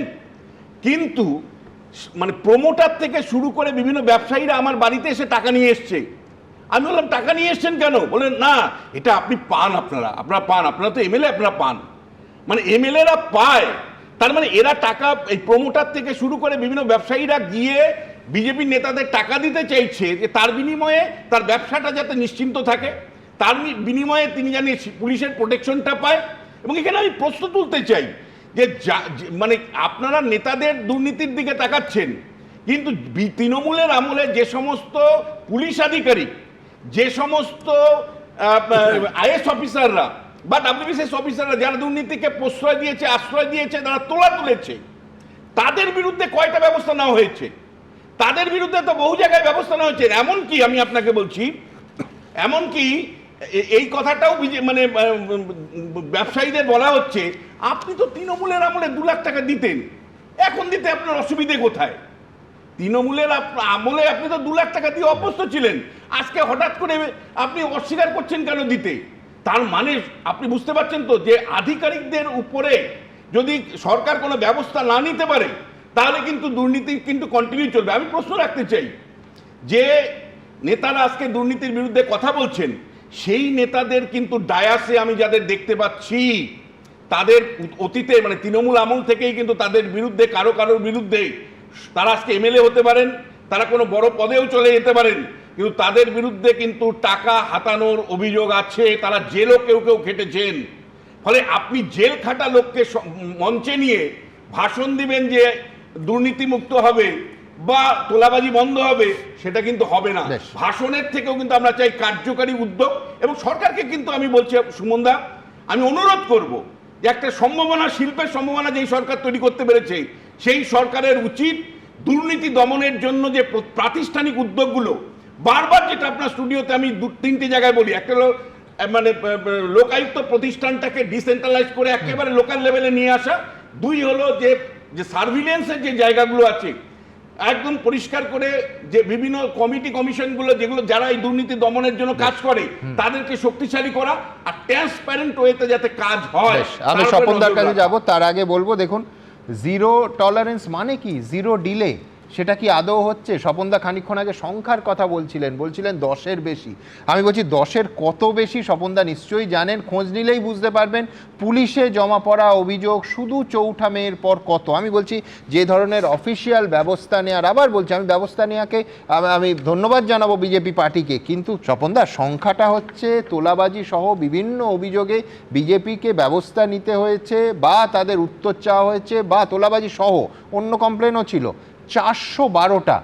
কিন্তু মানে প্রমোটার থেকে শুরু করে বিভিন্ন ব্যবসায়ীরা আমার বাড়িতে এসে টাকা নিয়ে এসছে। আমি বললাম টাকা নিয়ে এসছেন কেন? বললেন না, এটা আপনি পান, আপনারা তো এমএলএ, আপনারা পান। মানে এমএলএরা পায়, তার মানে এরা টাকা, এই প্রমোটার থেকে শুরু করে বিভিন্ন ব্যবসায়ীরা গিয়ে বিজেপি নেতাদের টাকা দিতে চাইছে যে তার বিনিময়ে তার ব্যবসাটা যাতে নিশ্চিন্ত থাকে, তার বিনিময়ে তিনি জানি পুলিশের প্রোটেকশনটা পায়। এবং এখানে আমি প্রশ্ন তুলতে চাই যে মানে আপনারা নেতাদের দুর্নীতির দিকে তাকাচ্ছেন, কিন্তু তৃণমূলের আমলে যে সমস্ত পুলিশ আধিকারিক, যে সমস্ত আইএস অফিসাররা বা ডাব্লিউবিসিএস অফিসাররা যারা দুর্নীতিকে প্রশ্রয় দিয়েছে, আশ্রয় দিয়েছে, তারা তোলা তুলেছে, তাদের বিরুদ্ধে কয়টা ব্যবস্থা নেওয়া হয়েছে? তাদের বিরুদ্ধে তো বহু জায়গায় ব্যবস্থা নেওয়া হয়েছে। এমনকি আমি আপনাকে বলছি, এমনকি এই কথাটাও মানে ব্যবসায়ীদের বলা হচ্ছে, আপনি তো তৃণমূলের আমলে 2 লাখ টাকা দিতেন, এখন দিতে আপনার অসুবিধে কোথায়? তৃণমূলের আমলে আপনি তো 2 লাখ টাকা দিয়ে অভ্যস্ত ছিলেন, আজকে হঠাৎ করে আপনি অস্বীকার করছেন কেন দিতে? তার মানে আপনি বুঝতে পারছেন তো যে আধিকারিকদের উপরে যদি সরকার কোনো ব্যবস্থা না নিতে পারে, তাহলে কিন্তু দুর্নীতি কিন্তু কন্টিনিউ চলবে। আমি প্রশ্ন রাখতে চাই, যে নেতারা আজকে দুর্নীতির বিরুদ্ধে কথা বলছেন, সেই নেতাদের কিন্তু ডায়াসে আমি যাদের দেখতে পাচ্ছি, তাদের অতীতে মানে তৃণমূল আমল থেকেই কিন্তু তাদের বিরুদ্ধে কারোর বিরুদ্ধে তারা আজকে এমএলএ হতে পারেন, তারা কোনো বড় পদেও চলে যেতে পারেন, কিন্তু তাদের বিরুদ্ধে কিন্তু টাকা হাতানোর অভিযোগ আছে, তারা জেলও কেউ খেটেছেন। ফলে আপনি জেল খাটা লোককে মঞ্চে নিয়ে ভাষণ দিবেন যে দুর্নীতিমুক্ত হবে বা তোলাবাজি বন্ধ হবে, সেটা কিন্তু হবে না। ভাষণের থেকেও কিন্তু আমরা চাই কার্যকারী উদ্যোগ। এবং সরকারকে কিন্তু আমি বলছি, সুমনদা, আমি অনুরোধ করব যে একটা সম্ভাবনা, শিল্পের সম্ভাবনা যেই সরকার তৈরি করতে পেরেছে, সেই সরকারের উচিত দুর্নীতি দমনের জন্য যে প্রাতিষ্ঠানিক উদ্যোগগুলো, বারবার যেটা আপনার স্টুডিওতে আমি 2-3টে জায়গায় বলি, একটা হলো মানে লোকায়ুক্ত প্রতিষ্ঠানটাকে ডিসেন্ট্রালাইজ করে একেবারে লোকাল লেভেলে নিয়ে আসা, 2 হলো যে সার্ভিলেন্সের যে জায়গাগুলো আছে একদম পরিষ্কার করে, যে বিভিন্ন কমিটি কমিশনগুলো যেগুলো যারা এই দুর্নীতি দমনের জন্য কাজ করে, তাদেরকে শক্তিশালী করা আর ট্রান্সপারেন্ট ওয়েতে যাতে কাজ হয়। আমি স্বপনদার কাছে যাব, তার আগে বলবো, দেখুন, জিরো টলারেন্স মানে কি? জিরো ডিলে, সেটা কি আদৌ হচ্ছে? স্বপনদা খানিকক্ষণ আগে সংখ্যার কথা বলছিলেন 10-এর বেশি। আমি বলছি 10-এর কত বেশি স্বপনদা নিশ্চয়ই জানেন, খোঁজ নিলেই বুঝতে পারবেন। পুলিশে জমা পড়া অভিযোগ শুধু 4ঠা মের পর কত। আমি বলছি যে ধরনের অফিসিয়াল ব্যবস্থা নেওয়ার, আবার বলছি আমি ব্যবস্থা নেওয়াকে আমি ধন্যবাদ জানাবো বিজেপি পার্টিকে, কিন্তু স্বপনদা সংখ্যাটা হচ্ছে তোলাবাজি সহ বিভিন্ন অভিযোগে বিজেপিকে ব্যবস্থা নিতে হয়েছে বা তাদের উত্তর চাওয়া হয়েছে, বা তোলাবাজি সহ অন্য কমপ্লেনও ছিল 412টা।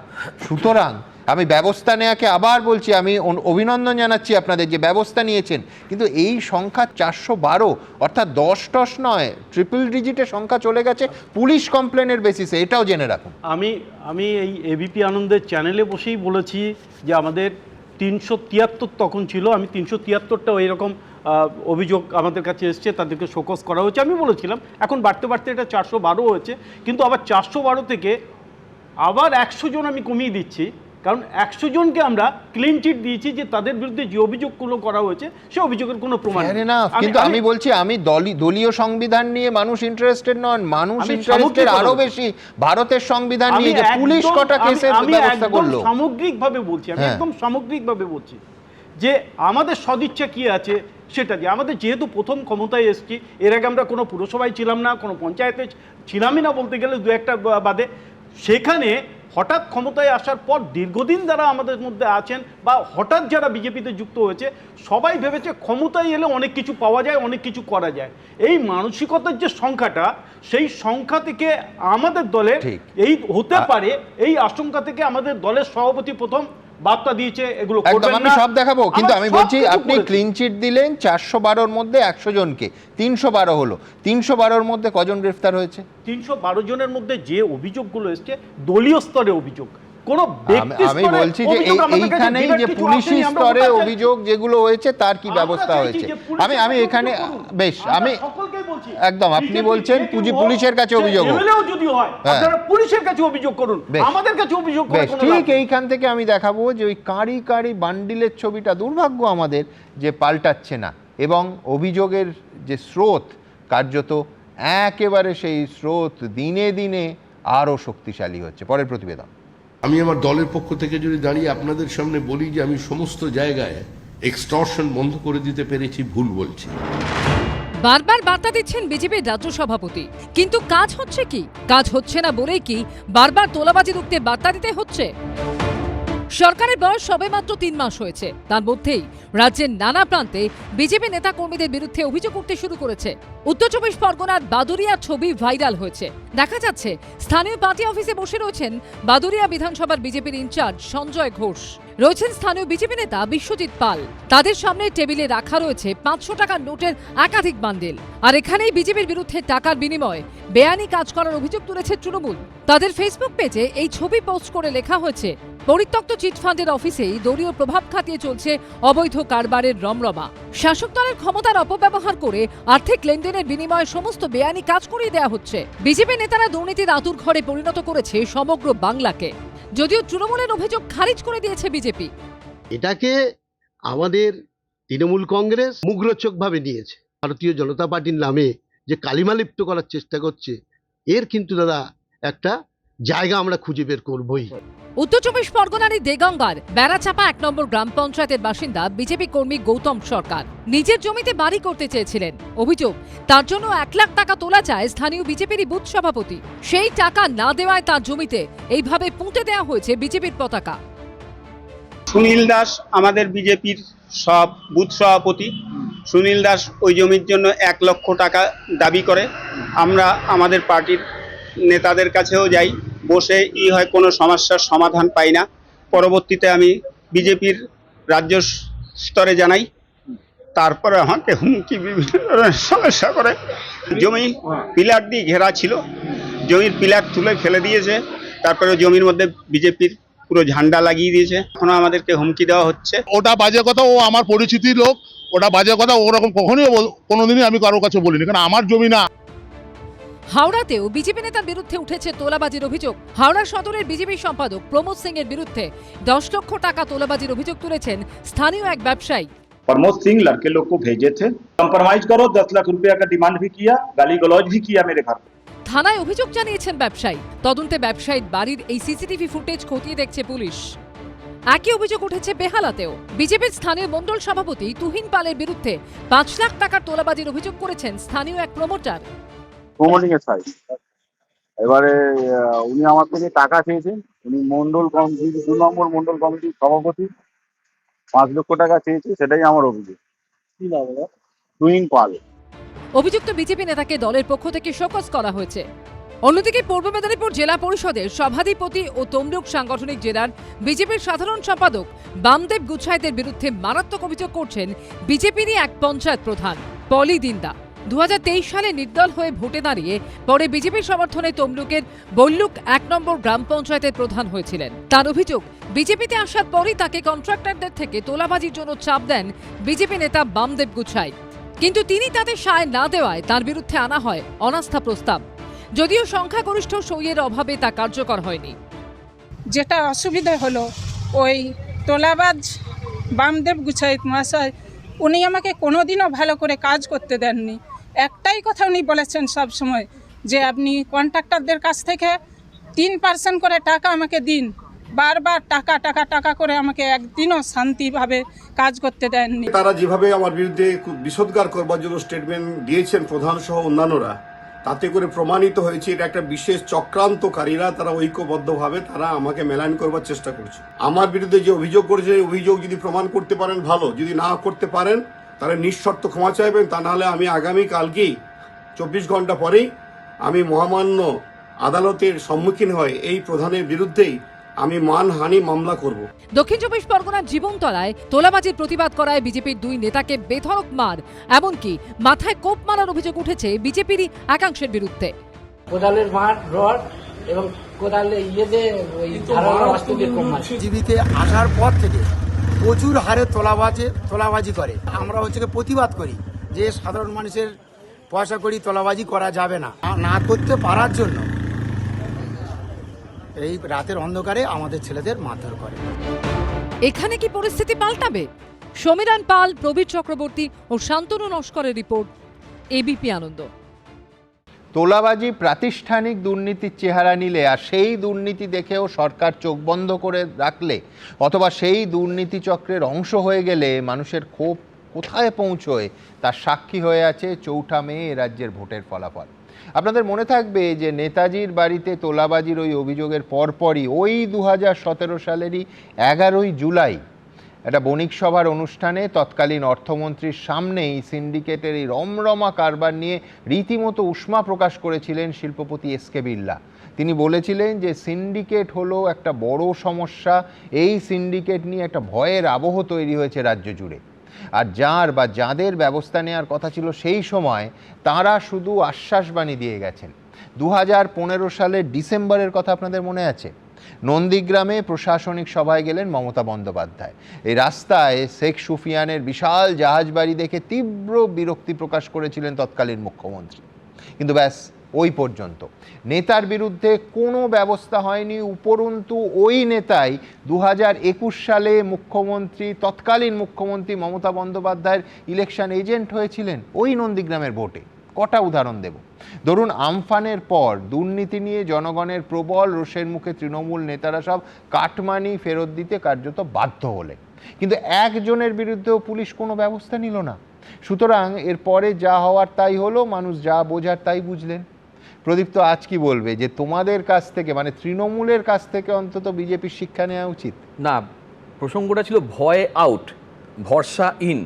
সুতরাং আমি ব্যবস্থা নেওয়াকে আবার বলছি, আমি অভিনন্দন জানাচ্ছি আপনাদের যে ব্যবস্থা নিয়েছেন, কিন্তু এই সংখ্যা 412, অর্থাৎ 10 নয়, ট্রিপল ডিজিটের সংখ্যা চলে গেছে পুলিশ কমপ্লেনের বেসিসে, এটাও জেনে রাখুন। আমি এই এবিপি আনন্দের চ্যানেলে বসেই বলেছি যে আমাদের 373 তখন ছিল, আমি 373টা এরকম অভিযোগ আমাদের কাছে এসছে, তাদেরকে শোকজ করা হয়েছে। আমি বলেছিলাম এখন বাড়তে এটা 412 হয়েছে, কিন্তু আবার 412 থেকে আবার 100 জন আমি কমিয়ে দিচ্ছি, কারণ 100 জনকে আমরা ক্লিন চিট দিয়েছি যে তাদের বিরুদ্ধে যে অভিযোগগুলো করা হয়েছে সে অভিযোগের কোনো প্রমাণ নেই। কিন্তু আমি বলছি, আমি দলীয় সংবিধান নিয়ে মানুষ ইন্টারেস্টেড নন, মানুষ ইন্টারেস্টেড আরো বেশি ভারতের সংবিধান নিয়ে, যে পুলিশ কটা কেসের ব্যবস্থা করলো। সামগ্রিকভাবে বলছি, আমি একদম সামগ্রিকভাবে বলছি যে আমাদের সদিচ্ছা কি আছে সেটা, যে আমাদের যেহেতু প্রথম ক্ষমতায় এসেছি, এর আগে আমরা কোনো পুরসভায় ছিলাম না, কোনো পঞ্চায়েতে ছিলামই না বলতে গেলে, 2-একটা বাদে। সেখানে হঠাৎ ক্ষমতায় আসার পর দীর্ঘদিন যারা আমাদের মধ্যে আছেন বা হঠাৎ যারা বিজেপিতে যুক্ত হয়েছে, সবাই ভেবেছে ক্ষমতায় এলে অনেক কিছু পাওয়া যায়, অনেক কিছু করা যায়। এই মানসিকতার যে সংখ্যাটা, সেই সংখ্যা থেকে আমাদের দলের এই হতে পারে, এই আশঙ্কা থেকে আমাদের দলের সভাপতি প্রথম বার্তা দিয়েছে এগুলো করবেন না। আমি সব দেখাবো, কিন্তু আমি বলছি আপনি ক্লিন চিট দিলেন 412-র মধ্যে 100 জনকে, 312 হলো, 312-র মধ্যে কজন গ্রেফতার হয়েছে? 312 জনের মধ্যে যে অভিযোগগুলো এসছে দলীয় স্তরে অভিযোগ, কোনো ব্যক্তি স্তরে। আমি বলছি যে এইখানেই যে পুলিশি স্তরে অভিযোগ যেগুলো হয়েছে তার কি ব্যবস্থা হয়েছে। আমি এখানে বেশ, আমি একদম, আপনি বলছেন পুলিশের কাছে অভিযোগ যদি হয় আপনারা পুলিশের কাছে অভিযোগ করুন, আমাদের কাছে অভিযোগ করুন। ঠিক এইখান থেকে আমি দেখাবো যে ওই কাঁড়ি বান্ডিলের ছবিটা দুর্ভাগ্য আমাদের যে পাল্টাচ্ছে না, এবং অভিযোগের যে স্রোত কার্যত একেবারে সেই স্রোত দিনে দিনে আরো শক্তিশালী হচ্ছে। পরের প্রতিবেদন। আমি আমার দলের পক্ষ থেকে যদি দাঁড়িয়ে আপনাদের সামনে বলি যে আমি সমস্ত জায়গায় এক্সটর্শন বন্ধ করে দিতে পেরেছি, ভুল বলছি। বারবার বার্তা দিচ্ছেন বিজেপির রাজ্য সভাপতি, কিন্তু কাজ হচ্ছে কি? কাজ হচ্ছে না বলেই কি বারবার তোলাবাজি রুখতে বার্তা দিতে হচ্ছে? সরকারের বয়স সবেমাত্র 3 মাস হয়েছে, তার মধ্যেই রাজ্যের নানা প্রান্তে বিজেপি নেতা কর্মীদের বিরুদ্ধে অভিযোগ উঠতে শুরু করেছে। উত্তর 24 পরগনার বাদুরিয়া ছবি ভাইরাল হয়েছে। দেখা যাচ্ছে স্থানীয় পার্টি অফিসে বসে রয়েছেন বাদুরিয়া বিধানসভার বিজেপির ইনচার্জ সঞ্জয় ঘোষ, রয়েছেন স্থানীয় বিজেপি নেতা বিশ্বজিৎ পাল। তাদের সামনে টেবিলে রাখা রয়েছে 500 টাকার নোটের একাধিক বান্ডিল। আর এখানেই বিজেপির বিরুদ্ধে টাকার বিনিময়ে বেআইনি কাজ করার অভিযোগ তুলেছে তৃণমূল। তাদের ফেসবুক পেজে এই ছবি পোস্ট করে লেখা হয়েছে, পরিত্যক্ত চিটফান্ডের অফিসেই দলীয় প্রভাব খাটিয়ে চলছে অবৈধ কারবারের রমরমা। শাসক দলের ক্ষমতার অপব্যবহার করে আর্থিক লেনদেনের বিনিময়ে সমস্ত বেআইনি কাজ করিয়ে দেওয়া হচ্ছে। বিজেপি নেতারা দুর্নীতির আতুর ঘরে পরিণত করেছে সমগ্র বাংলাকে। যদিও তৃণমূলের অভিযোগ খারিজ করে দিয়েছে বিজেপি। এটাকে আমাদের তৃণমূল কংগ্রেস মুগ্ধচোখভাবে নিয়েছে। ভারতীয় জনতা পার্টির নামে যে কালিমালিপ্ত করার চেষ্টা করছে, এর কিন্তু দাদা একটা জায়গা আমরা খুঁজে বের করবই। উত্তর 24 পরগনার দেগঙ্গার বেড়াচাপা 1 নম্বর গ্রাম পঞ্চায়েতের বাসিন্দা বিজেপি কর্মী গৌতম সরকার নিজের জমিতে বাড়ি করতে চেয়েছিলেন। অভিযোগ, তার জন্য 1 লাখ টাকা তোলা চায় স্থানীয় বিজেপির বুথ সভাপতি। সেই টাকা না দেওয়ায় তার জমিতে এইভাবে পুঁতে দেওয়া হয়েছে বিজেপির পতাকা। সুনীল দাস আমাদের বিজেপির সব বুথ সভাপতি। সুনীল দাস ওই জমির জন্য 1 লক্ষ টাকা দাবি করে। আমরা আমাদের পার্টির নেতাদের কাছেও যাই, বসে হয় কোনো সমস্যার সমাধান পাই না। পরবর্তীতে আমি বিজেপির রাজ্য স্তরে জানাই, তারপরে আমাকে হুমকি বিভিন্ন ধরনের সমস্যা করে। জমি পিলার দিয়ে ঘেরা ছিল, জমির পিলার তুলে ফেলে দিয়েছে, তারপরে জমির মধ্যে বিজেপির পুরো ঝান্ডা লাগিয়ে দিয়েছে। এখনো আমাদেরকে হুমকি দেওয়া হচ্ছে। ওটা বাজে কথা, ও আমার পরিচিতির লোক, ওটা বাজে কথা, ওরকম কখনোই কোনোদিনই আমি কারোর কাছে বলিনি, কারণ আমার জমি না। হাওড়াতেও বিজেপি নেতার বিরুদ্ধে উঠেছে তোলাবাজির অভিযোগ। হাওড়া সদরের বিজেপি সম্পাদক প্রমোদ সিং এর বিরুদ্ধে 10 লক্ষ টাকা তোলাবাজির অভিযোগ তুলেছেন স্থানীয় এক ব্যবসায়ী। प्रमोद सिंह लड़के लोग को भेजे थे, कंप्रोमाइज करो, 10 लाख रुपया का डिमांड भी किया, गाली गलौज भी किया मेरे घर। থানায় অভিযোগ জানিয়েছেন ব্যবসায়ী। তদন্তে ব্যবসায়ীর বাড়ির এই সিসিটিভি ফুটেজ খতিয়ে দেখছে পুলিশ। একই অভিযোগ উঠেছে বেহালাতেও। বিজেপির স্থানীয় মণ্ডল সভাপতি তুহিন পালের বিরুদ্ধে 5 লাখ টাকার তোলাবাজির অভিযোগ করেছেন স্থানীয় এক প্রমোটার। এবারে উনি আমার থেকে টাকা চেয়েছেন, উনি মন্ডল কমিটি 2 নম্বর মন্ডল কমিটির সভাপতি, 5 লক্ষ টাকা চেয়েছে, সেটাই আমার অভিযোগ। কি নাম? তুহিন পাল। অভিযুক্ত বিজেপি নেতাকে দলের পক্ষ থেকে শোকজ করা হয়েছে। অন্যদিকে পূর্ব মেদিনীপুর জেলা পরিষদের সভাধিপতি ও তমলুক সাংগঠনিক জেলার বিজেপির সাধারণ সম্পাদক বামদেব গুছাইদের বিরুদ্ধে মারাত্মক অভিযোগ করছেন বিজেপিরই এক পঞ্চায়েত প্রধান পলি দিন্দা। 2023 সালে নির্দল হয়ে ভোটে দাঁড়িয়ে পরে বিজেপির সমর্থনে তমলুকের বল্লুক 1 নম্বর গ্রাম পঞ্চায়েতের প্রধান হয়েছিলেন। তার অভিযোগ, বিজেপিতে আসার পরই তাকে কন্ট্রাক্টরদের থেকে তোলাবাজির জন্য চাপ দেন বিজেপি নেতা বামদেব গুছাই। কিন্তু তিনি তাদের সায় না দেওয়ায় তার বিরুদ্ধে আনা হয় অনাস্থা প্রস্তাব। যদিও সংখ্যাগরিষ্ঠ সইয়ের অভাবে তা কার্যকর হয়নি। যেটা অসুবিধা হলো, ওই তোলাবাজ বামদেব গুছাইত মহাশয় উনি আমাকে কোনোদিনও ভালো করে কাজ করতে দেননি। একটাই কথা উনি বলেছেন সব সময়, যে আপনি কন্ট্রাক্টরদের কাছ থেকে 3% করে টাকা আমাকে দিন। বারবার টাকা টাকা টাকা করে আমাকে একদিনও শান্তিভাবে কাজ করতে দেননি। তারা যেভাবে আমার বিরুদ্ধে বিষোদ্গার করবার জন্য স্টেটমেন্ট দিয়েছেন প্রধান সহ অন্যান্যরা, তাতে করে প্রমাণিত হয়েছে এটা একটা বিশেষ চক্রান্তকারীরা, তারা ঐক্যবদ্ধভাবে তারা আমাকে মেলান করবার চেষ্টা করছে। আমার বিরুদ্ধে যে অভিযোগ করেছে, অভিযোগ যদি প্রমাণ করতে পারেন ভালো, যদি না করতে পারেন তাহলে নিঃশর্ত ক্ষমা চাইবেন। তা নাহলে আমি আগামী কালকেই 24 ঘন্টা পরেই আমি মহামান্য আদালতের সম্মুখীন হয়ে এই প্রধানের বিরুদ্ধেই আমি মানহানি মামলা করব। দক্ষিণ 24 পরগনার জীবনতলায় তোলাবাজির প্রতিবাদ করায় বিজেপির 2 নেতাকে বেধড়ক মার, এমনকি মাথায় কোপ মারার অভিযোগ উঠেছে বিজেপিরই একাংশের বিরুদ্ধে। কোদালের মার রড এবং কোদালে ওই জীবিতে আসার পর থেকে প্রচুর হারে তোলাবাজি করে। আমরা প্রতিবাদ করি যে সাধারণ মানুষের পয়সা করি তোলাবাজি করা যাবে না, না করতে পারার জন্য এই রাতের অন্ধকারে আমাদের ছেলেদের মারধর করে। এখানে কি পরিস্থিতি পাল্টাবে? সমীরণ পাল, প্রবীর চক্রবর্তী ও শান্তনু নস্করের রিপোর্ট, এবিপি আনন্দ। তোলাবাজি প্রাতিষ্ঠানিক দুর্নীতির চেহারা নিলে আর সেই দুর্নীতি দেখেও সরকার চোখ বন্ধ করে রাখলে, অথবা সেই দুর্নীতি চক্রের অংশ হয়ে গেলে মানুষের ক্ষোভ কোথায় পৌঁছয় তার সাক্ষী হয়ে আছে 4 মে রাজ্যের ভোটের ফলাফল। আপনাদের মনে থাকবে যে নেতাজির বাড়িতে তোলাবাজির ওই অভিযোগের পরপরই ওই 2017 সালেরই 11ই জুলাই একটা বণিক সভার অনুষ্ঠানে তৎকালীন অর্থমন্ত্রীর সামনেই সিন্ডিকেটের এই রমরমা কারবার নিয়ে রীতিমতো উষ্মা প্রকাশ করেছিলেন শিল্পপতি এসকে বিড়লা। তিনি বলেছিলেন যে সিন্ডিকেট হলো একটা বড় সমস্যা, এই সিন্ডিকেট নিয়ে একটা ভয়ের আবহ তৈরি হয়েছে রাজ্য জুড়ে। আর যাদের ব্যবস্থা নেওয়ার কথা ছিল সেই সময় তারা শুধু আশ্বাসবাণী দিয়ে গেছেন। 2015 সালের ডিসেম্বরের কথা আপনাদের মনে আছে? নন্দীগ্রামে প্রশাসনিক সভায় গেলেন মমতা বন্দ্যোপাধ্যায়। এই রাস্তায় শেখ সুফিয়ানের বিশাল জাহাজবাড়ি দেখে তীব্র বিরক্তি প্রকাশ করেছিলেন তৎকালীন মুখ্যমন্ত্রী। কিন্তু ব্যাস ওই পর্যন্ত। নেতার বিরুদ্ধে কোনো ব্যবস্থা হয়নি, উপরন্তু ওই নেতাই 2021 সালে তৎকালীন মুখ্যমন্ত্রী মমতা বন্দ্যোপাধ্যায়ের ইলেকশন এজেন্ট হয়েছিলেন ওই নন্দীগ্রামের ভোটে। কটা উদাহরণ দেব। ধরুন, আমফানের পর দুর্নীতি নিয়ে জনগণের প্রবল রোষের মুখে তৃণমূল নেতারা সব কাটমানি ফেরত দিতে কার্যত বাধ্য হলেন, কিন্তু একজনের বিরুদ্ধেও পুলিশ কোনো ব্যবস্থা নিল না। সুতরাং এরপরে যা হওয়ার তাই হলো, মানুষ যা বোঝার তাই বুঝলেন। প্রদীপ্ত আজ কি বলবে যে তোমাদের কাছ থেকে, মানে তৃণমূলের কাছ থেকে অন্তত বিজেপির শিক্ষা নেওয়া উচিত? না, প্রসঙ্গটা ছিল ভয় আউট, ভরসা ইন।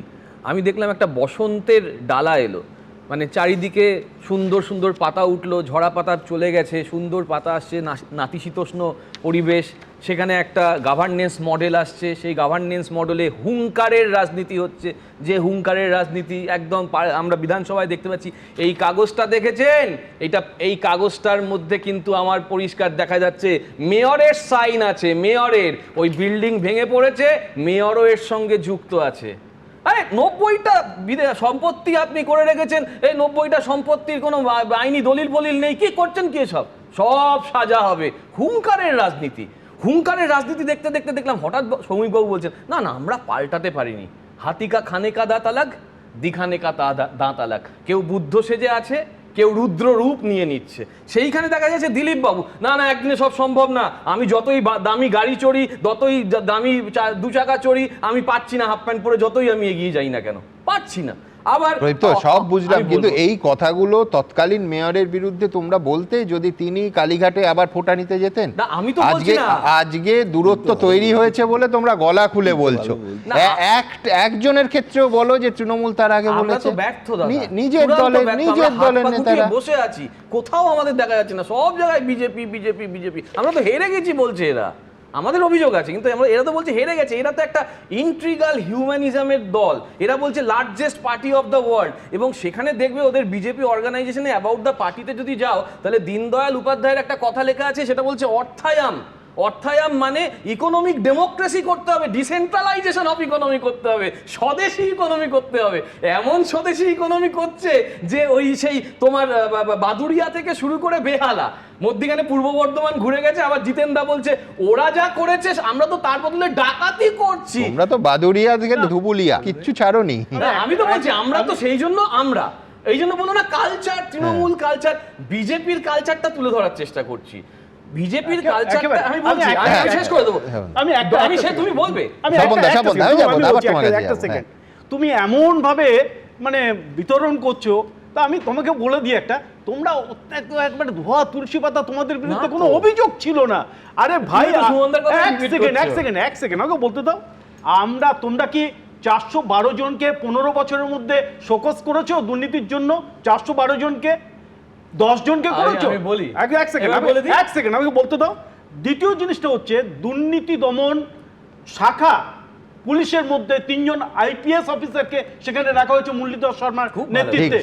আমি দেখলাম একটা বসন্তের ডালা এলো, মানে চারিদিকে সুন্দর সুন্দর পাতা উঠলো, ঝরা পাতা চলে গেছে, সুন্দর পাতা আসছে, নাতিশীতোষ্ণ পরিবেশ, সেখানে একটা গভর্নেন্স মডেল আসছে, সেই গভর্নেন্স মডেলে হুঙ্কারের রাজনীতি হচ্ছে, যে হুঙ্কারের রাজনীতি একদম আমরা বিধানসভায় দেখতে পাচ্ছি। এই কাগজটা দেখেছেন? এই কাগজটার মধ্যে কিন্তু আমার পরিষ্কার দেখা যাচ্ছে মেয়রের সাইন আছে, মেয়রের। ওই বিল্ডিং ভেঙে পড়েছে, মেয়রও এর সঙ্গে যুক্ত আছে। আরে 90টা সম্পত্তি আপনি করে রেখেছেন, এই 90টা সম্পত্তির কোনো আইনি দলিল ফলিল নেই, কি করছেন কি? সব সাজা হবে। হুঙ্কারের রাজনীতি, হুঙ্কারের রাজনীতি দেখতে দেখতে দেখলাম হঠাৎ সৌমিকবাবু বলছেন না আমরা পাল্টাতে পারিনি। হাতিকা খানে কা দাঁত আলাগ, দিখানে কা দাঁত আলাগ। কেউ বুদ্ধ সেজে আছে, কেউ রুদ্র রূপ নিয়ে নিচ্ছে। সেইখানে দেখা যাচ্ছে দিলীপ বাবু না একদিনে সব সম্ভব না, আমি যতই দামি গাড়ি চড়ি, যতই দামি 2 চাকা চড়ি, আমি পাচ্ছি না হাফ প্যান্ট পরে, যতই আমি এগিয়ে যাই না কেন পাচ্ছি না। আবার তো সব বুঝলাম, কিন্তু এই কথাগুলো তৎকালীন মেয়রের বিরুদ্ধে তোমরা বলতে, যদি তিনি কালীঘাটে আবার ফোঁটা নিতে যেতেন। আমি তো বলছি না, আজকে দূরত্ব তৈরি হয়েছে বলে তোমরা গলা খুলে বলছো। একজনের ক্ষেত্রেও বলো যে তৃণমূল তার আগে বলেছে, নিজের দলের নেতারা বসে আছি, কোথাও আমাদের দেখা যাচ্ছে না, সব জায়গায় বিজেপি বিজেপি বিজেপি। আমরা তো হেরে গেছি বলছে এরা, আমাদের অভিযোগ আছে, কিন্তু এরা তো বলছে হেরে গেছে। এরা তো একটা ইন্ট্রিগাল হিউম্যানিজমের দল, এরা বলছে largest party of the world, এবং সেখানে দেখবে ওদের বিজেপি অর্গানাইজেশনে অ্যাবাউট দ্য পার্টিতে যদি যাও, তাহলে দীনদয়াল উপাধ্যায়ের একটা কথা লেখা আছে, সেটা বলছে অর্থায়াম। অর্থায়াম মানে ইকোনমিক ডেমোক্রেসি করতে হবে, ডিসেন্ট্রালাইজেশন অফ ইকোনমি করতে হবে, স্বদেশি ইকোনমি করতে হবে। এমন স্বদেশি ইকোনমি করছে যে ওই সেই তোমার বাদুড়িয়া থেকে শুরু করে বেহালা, মধ্যখানে পূর্ব বর্ধমান ঘুরে গেছে। আবার জিতেন দা বলছে ওরা যা করেছে আমরা তো তার বদলে ডাকাতি করছি। আমরা তো বাদুড়িয়া থেকে ধুবুলিয়া কিচ্ছু ছাড়োনি। আমি তো বলছি আমরা তো সেই জন্য এই জন্য বলো না কালচার, তৃণমূল কালচার, বিজেপির কালচারটা তুলে ধরার চেষ্টা করছি। বিজেপির কালচারটা আমি বলছি, আমি শেষ করে দেবো, আমি তুমি বলবে। তুমি এমন ভাবে মানে বিতরণ করছো, তা আমি তোমাকে বলে দিই একটা, তোমরা একবার ধোয়া তুলসী পাতা, তোমাদের বিরুদ্ধে কোনো অভিযোগ ছিল না। আরে ভাই এক সেকেন্ড আমাকে বলতে দাও। তোমরা কি 412 জনকে 15 বছরের মধ্যে শোকজ করেছো দুর্নীতির জন্য? 412 জনকে, 10 জনকে করেছো? এক সেকেন্ড আমাকে বলতে দাও। দ্বিতীয় জিনিসটা হচ্ছে দুর্নীতি দমন শাখা পুলিশের মধ্যে 3 জন আইপিএস অফিসারকে সেখানে রাখা হয়েছে মুরলীধর শর্মার নেতৃত্বে।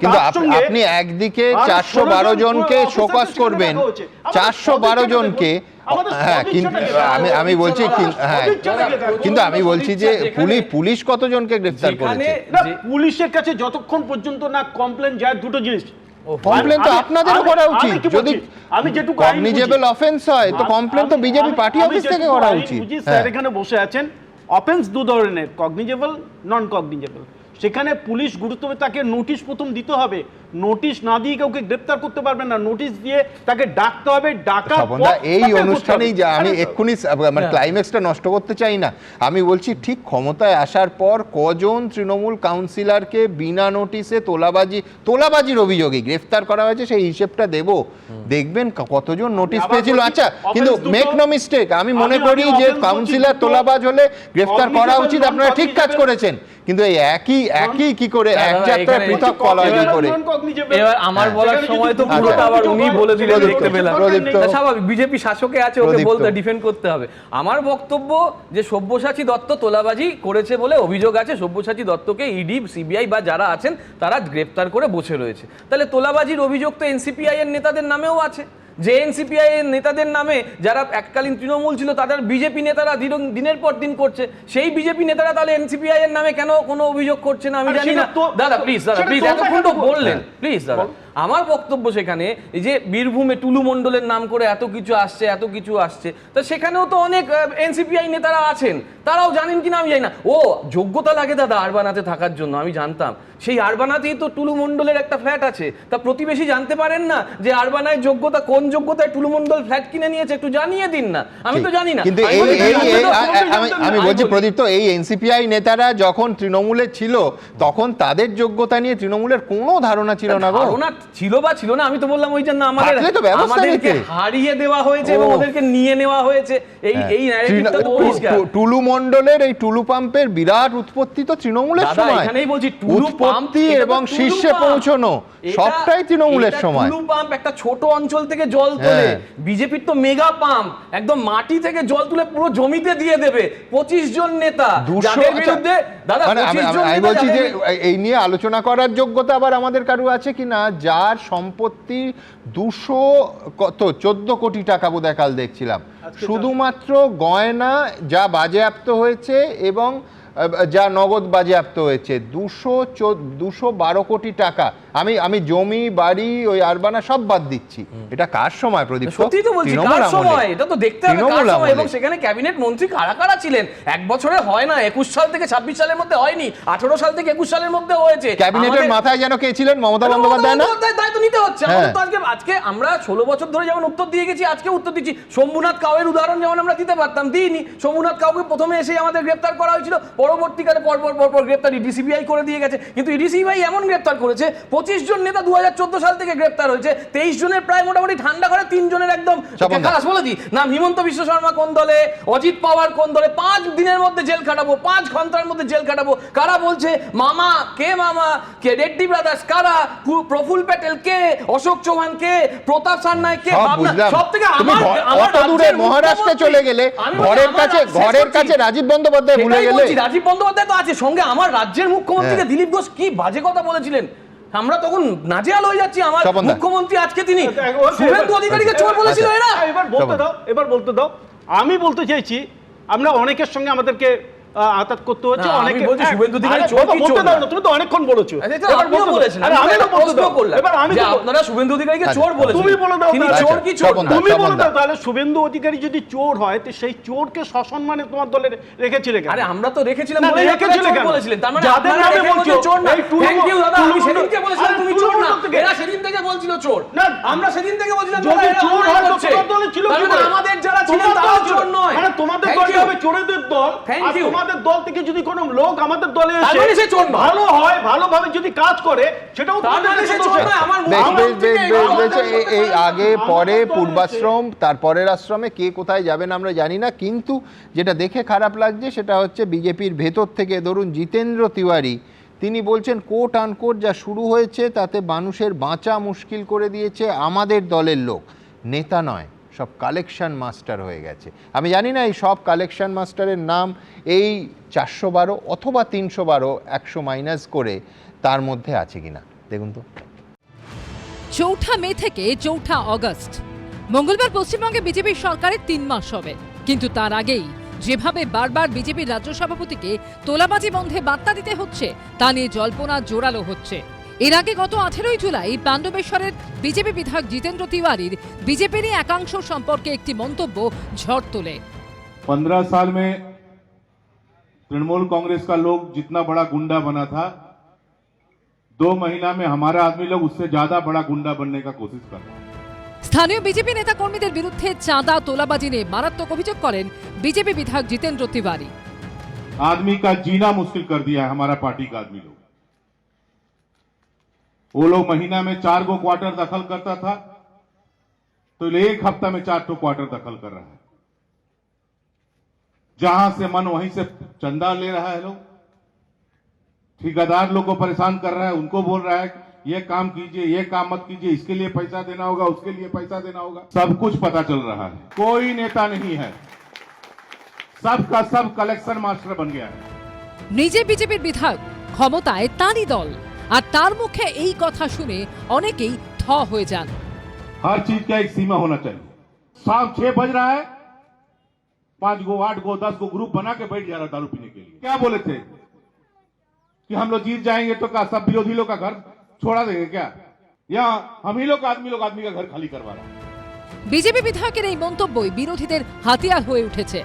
কিন্তু আপনি একদিকে 412 জনকে শোকজ করবেন, 412 জনকে, হ্যাঁ, কিন্তু আমি বলছি, হ্যাঁ, কিন্তু আমি বলছি যে পুলিশ কতজনকে গ্রেফতার করেছে? পুলিশের কাছে যতক্ষণ পর্যন্ত না কমপ্লেন যায়, দুটো জিনিস, কমপ্লেন তো আপনাদেরও করা উচিত। যদি আমি যেটুকু কগনিজেবল অফেন্স হয়, তো কমপ্লেন তো বিজেপি পার্টি অফিস থেকে করা উচিত। স্যার এখানে বসে আছেন, অফেন্স 2 ধরনের, কগনিজেবল, নন কগনিজেবল। সেখানে পুলিশ গুরুত্ব, তাকে নোটিশ প্রথম দিতে হবে, নোটিশ না দিয়ে কাউকে গ্রেপ্তার করতে পারবেন না, নোটিশ দিয়ে তাকে ডাকতে হবে, ডাকার স্বপনদা, পর এই তাকে করতে অনুষ্ঠানেই হবে। যা আমি আরে, এক্ষুনি মানে ক্লাইম্যাক্সটা নষ্ট করতে চাই না, আমি বলছি ঠিক ক্ষমতায় আসার পর কজন তৃণমূল কাউন্সিলরকে বিনা নোটিশে তোলাবাজির অভিযোগে গ্রেফতার করা হয়েছে সেই হিসেবটা দেব, দেখবেন কতজন নোটিশ আবার পেয়েছিল। বলছি, আচ্ছা, কিন্তু offense দুটো- মেক নো মিস্টেক, আমি মনে আমি করি যে offense বলছি কাউন্সিলর দুটো- তোলাবাজ হলে গ্রেফতার করা Cognizable, উচিত, আপনারা ঠিক কাজ non-cognizable- করেছেন, কিন্তু এই একই কি করে দাদা, এক যাত্রায় এখানে- পৃথক কলা কি করে? এবার আমার বলার সময় তো পুরোটা আবার উনি বলে দিলেন, দেখতে পেলাম। প্রদীপ্ত। তা স্বাভাবিক, বিজেপি শাসকে আছে, ওকে প্রদীপ্ত। বলতে ডিফেন্ড করতে হবে। আমার বক্তব্য যে সব্যসাচী দত্ত তোলাবাজি করেছে বলে অভিযোগ আছে, সব্যসাচী দত্তকে ইডি, সিবিআই বা যারা আছেন তারা গ্রেপ্তার করে বসে রয়েছে, তাহলে তোলাবাজির অভিযোগ তো এনসিপিআই এর নেতাদের নামেও আছে। যে এনসিপিআই এর নেতাদের নামে যারা এককালীন তৃণমূল ছিল তাদের বিজেপি নেতারা দিনের পর দিন করছে, সেই বিজেপি নেতারা তাহলে এনসিপিআই এর নামে কেন কোনো অভিযোগ করছে না আমি আরে জানি না। সেটা তো- দাদা প্লিজ, দাদা সেটা প্লিজ, তো এতক্ষণ তো দেখাবো। বললেন, প্লিজ দাদা। আমার বক্তব্য সেখানে এই যে বীরভূমে টুলু মণ্ডলের নাম করে এত কিছু আসছে, তো সেখানেও তো অনেক এনসিপিআই নেতারা আছেন, তারাও জানেন কিনা আমি জানি না। ও যোগ্যতা লাগে দাদা আরবানাতে থাকার জন্য, আমি জানতাম। সেই আরবানাতেই তো টুলু মণ্ডলের একটা ফ্ল্যাট আছে, তা প্রতিবেশী জানতে পারেন না যে আরবানায় যোগ্যতা, কোন যোগ্যতায় টুলু মণ্ডল ফ্ল্যাট কিনে নিয়েছে, একটু জানিয়ে দিন না, আমি তো জানি না। কিন্তু আমি বলছি প্রদীপ্ত, এই এনসিপিআই নেতারা যখন তৃণমূলে ছিল তখন তাদের যোগ্যতা নিয়ে তৃণমূলের কোনো ধারণা ছিল না গো। ধারণা ছিল বা ছিল না আমি তো বললাম ওই জন্য থাকলে তো ব্যবস্থা আমাদেরকে নিতে। হারিয়ে দেওয়া হয়েছে এবং ও। ওদেরকে নিয়ে নেওয়া হয়েছে, এই ন্যারেটিভটা তো পরিষ্কার। টুলু মণ্ডলের এই টুলু পাম্পের বিরাট উৎপত্তি তো তৃণমূলের দাদা, সময়, এখানেই বলছি টুলু পাম্প উৎপত্তি এবং শীর্ষে পৌঁছানো সবটাই তৃণমূলের সময়। টুলু পাম্প একটা ছোট অঞ্চল থেকে জল তোলে, বিজেপির তো মেগা পাম্প, একদম মাটি থেকে জল তুলে পুরো জমিতে দিয়ে দেবে। 25 জন নেতা যাদের বিরুদ্ধে, দাদা 25 জন আমি নেতা বলছি যে যাদের- এই নিয়ে আলোচনা করার যোগ্যতা আবার আমাদের কারো আছে কিনা, যার সম্পত্তি 14 কোটি টাকা বোধহয় কাল দেখছিলাম, শুধুমাত্র গয়না যা বাজেয়াপ্ত হয়েছে এবং যা নগদ বাজেয়াপ্ত হয়েছে 212 কোটি টাকা। আমি জমি বাড়ি ওই আরবানা সব বাদ দিচ্ছি, এটা কার সময় প্রদীপ? সত্যি তো বলছি, কার সময় এটা তো দেখতে হবে, কার সময়, এবং সেখানে ক্যাবিনেট মন্ত্রী কারা কারা ছিলেন। এক বছরে হয় না, 21 সাল থেকে 26 সালের মধ্যে হয়নি, 18 সাল থেকে 21 সালের মধ্যে হয়েছে। ক্যাবিনেটের মাথায় যেন কে ছিলেন? মমতা বন্দ্যোপাধ্যায় না? দায়িত্ব নিতে হচ্ছে আমাদের তো। আজকে আমরা 16 বছর ধরে যেমন উত্তর দিয়ে গেছি, আজকে উত্তর দিচ্ছি। শম্ভুনাথ কাউয়ের উদাহরণ যেমন আমরা দিতে পারতাম, দিইনি। শম্ভুনাথ কাউকে প্রথমে এসে আমাদের গ্রেপ্তার করা হয়েছিল, পরবর্তীকালে পরপর গ্রেপ্তার ইডিসিবিআই করে দিয়ে গেছে, কিন্তু ইডিসিবিআই এমন গ্রেপ্তার করেছে 25 জন নেতা 2014 সাল থেকে গ্রেপ্তার হয়েছে, 23 জনের প্রায় মোটামুটি ঠান্ডা ঘরে, 3 জনের একদম খালাস বলে দিই নাম, হিমন্ত বিশ্ব শর্মা কোন দলে, অজিত পাওয়ার কোন দলে, 5 দিনের মধ্যে জেল কাটাবো, 5 ঘন্টার মধ্যে জেল কাটাবো। কারা বলছে? মামা কে রেড্ডি ব্রাদার্স কারা, প্রফুল প্যাটেল কে, অশোক চৌহান কে, প্রতাপ সান্নাই কে, সব থেকে অত দূরে মহারাষ্ট্রে চলে গেলে, ঘরের কাছে রাজীব বন্দ্যোপাধ্যায় ভুলে গেলে। রাজীব বন্দ্যোপাধ্যায় তো আছে সঙ্গে, আমার রাজ্যের মুখ্যমন্ত্রীকে দিলীপ ঘোষ কি বাজে কথা বলেছিলেন, আমরা তখন নাজেহাল হয়ে যাচ্ছি। আমার মুখ্যমন্ত্রী আজকে তিনি শুভেন্দু অধিকারীকে চোর বলেছিল। এরা এবার বলতে দাও, আমি বলতে চাইছি আমরা অনেকের সঙ্গে আমাদেরকে আতাত করতে হচ্ছে, অনেকে বলছে শুভেন্দু অধিকারী চোর কি চোর না, তুমি তো অনেকক্ষণ বলেছো। আপনিও বলেছেন, আমি তো প্রশ্ন করলাম যে আপনারা শুভেন্দু অধিকারীকে চোর বলেছেন, তুমি বলে দাও তিনি চোর কি চোর না? তুমি বলে দাও তাহলে শুভেন্দু অধিকারী যদি চোর হয় তো সেই চোরকে সসম্মানে তোমার দলে রেখেছিলে কেন? আরে আমরা তো রেখেছিলাম না, বলেই রেখেছিলে চোর কেন? বলেছিলেন, তার মানে যাদের আপনারা নামে রেখে বলছো চোর না। এই টুলু- থ্যাংক ইউ দাদা, আমি টুলু- সেদিনকে বলেছিলাম আরে তুমি টুলু চোর না, থেকে- এরা সেদিন থেকে বলছিল চোর না, আমরা সেদিন থেকে বলছিলাম যদি দাদা, এরা চোর অন্যায় হয় তো করছে। তোমার দলে ছিল তার কি মানে করে? আমাদের যারা ছিলেন তোমার তারা দল- চোর নয়, মানে তোমাদের Thank দলটা you. হবে চোরেদের দল, Thank আর you. তোমাদের দল থেকে যদি কোনো লোক আমাদের দলে তার এসে মানে সে চোর নয়। ভালো হয়, ভালোভাবে যদি কাজ করে সেটাও তার তোমাদের মানে সে দোষ চোর আছে। নয়, আমার এই আগে পরে পূর্বাশ্রম, তারপরের আশ্রমে কে কোথায় যাবেন আমরা জানি না, কিন্তু যেটা দেখে খারাপ লাগছে সেটা হচ্ছে বিজেপির ভেতর থেকে ধরুন জিতেন্দ্র তিওয়ারি, তিনি বলছেন কোট আনকোট যা শুরু হয়েছে তাতে মানুষের বাঁচা মুশকিল করে দিয়েছে আমাদের দলের লোক, নেতা নয়, সব কালেকশন মাস্টার হয়ে গেছে। আমি জানি না এই সব কালেকশন মাস্টারের নাম এই 412 অথবা 312 100 মাইনাস করে তার মধ্যে আছে কিনা দেখুন তো। 4 মে থেকে 4 আগস্ট মঙ্গলবার পশ্চিমবঙ্গে বিজেপি সরকারের 3 মাস হবে, কিন্তু তার আগেই যেভাবে বারবার বিজেপির রাজ্য সভাপতিকে তোলাবাজি বন্ধে বার্তা দিতে হচ্ছে তা নিয়ে জল্পনা জোরালো হচ্ছে। এর আগে গত 18 জুলাই পাণ্ডবেশ্বরের বিজেপি বিধায়ক জিতেন্দ্র তিওয়ারির বিজেপির একাংশ সম্পর্কে একটি মন্তব্য ঝড় তোলে। 15 साल में तृणमूल कांग्रेस का लोग जितना बड़ा गुंडा बना था, 2 महीना में हमारा आदमी लोग उससे ज्यादा बड़ा गुंडा बनने का कोशिश कर रहा है। স্থানীয় বিজেপি নেতা কর্মীদের বিরুদ্ধে চাঁদা তোলাবাজি নিয়ে মারাত্মক অভিযোগ করেন বিজেপি বিধায়ক জিতেন্দ্র তিওয়ারি। आदमी का जीना मुश्किल कर दिया है हमारा पार्टी का आदमी लोग। वो लोग महीना में 4 गो क्वार्टर दखल करता था, तो 1 हफ्ता में 4 क्वार्टर दखल कर रहा है। जहां से मन वहीं से चंदा ले रहा है लोग, ठेकेदार लोग को परेशान कर रहा है, उनको बोल रहा है ये काम कीजिए, ये काम मत कीजिए, इसके लिए पैसा देना होगा, उसके लिए पैसा देना होगा। सब कुछ पता चल रहा है। कोई नेता नहीं है, सबका सब कलेक्शन मास्टर बन गया है। নিজে বিজেপির বিধায়ক, ক্ষমতায় তারই দল, আর তার মুখে এই কথা শুনে অনেকেই থ হয়ে যান। हर चीज का एक सीमा होना चाहिए। शाम 6 बज रहा है, 5 गो 8 गो 10 गो ग्रुप बना के बैठ जा रहा दारू पीने के लिए। क्या बोले थे कि हम लोग जीत जाएंगे तो क्या सब विरोधी लोग का घर छोड़ा देंगे क्या? या हम ही लोग आदमी का घर खाली करवा रहा है। বিজেপি বিধায়কের এই মন্তব্যই বিরোধীদের হাতিয়ার হয়ে উঠেছে।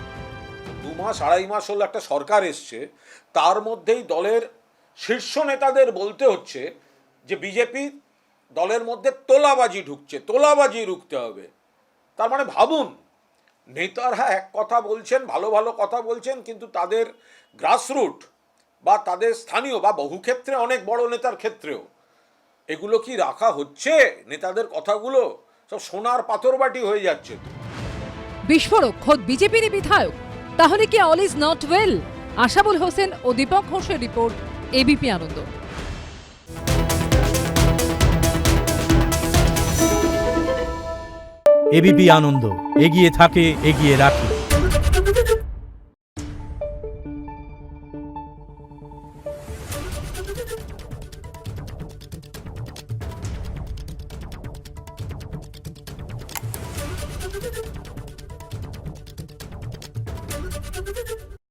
2 মাস 2.5 মাস হলো একটা সরকার এসছে, তার মধ্যেই দলের শীর্ষ নেতাদের বলতে হচ্ছে যে বিজেপি দলের মধ্যে তোলাবাজি ঢুকছে, তোলাবাজি রুখতে হবে। তার মানে ভাবুন, নেতারা এক কথা বলছেন, ভালো ভালো কথা বলছেন, কিন্তু তাদের গ্রাসরুট বা তাদের স্থানীয় বা বহু ক্ষেত্রে অনেক বড় নেতার ক্ষেত্রেও এগুলো কি রাখা হচ্ছে? নেতাদের কথাগুলো সব সোনার পাথরবাটি হয়ে যাচ্ছে। বিস্ফোরক খোদ বিজেপির বিধায়ক, তাহলে কি all is not well? Ashabul Hossain ও দীপক ঘোষের report, ABP Ananda. ABP Ananda, এগিয়ে থাকে, এগিয়ে রাখে।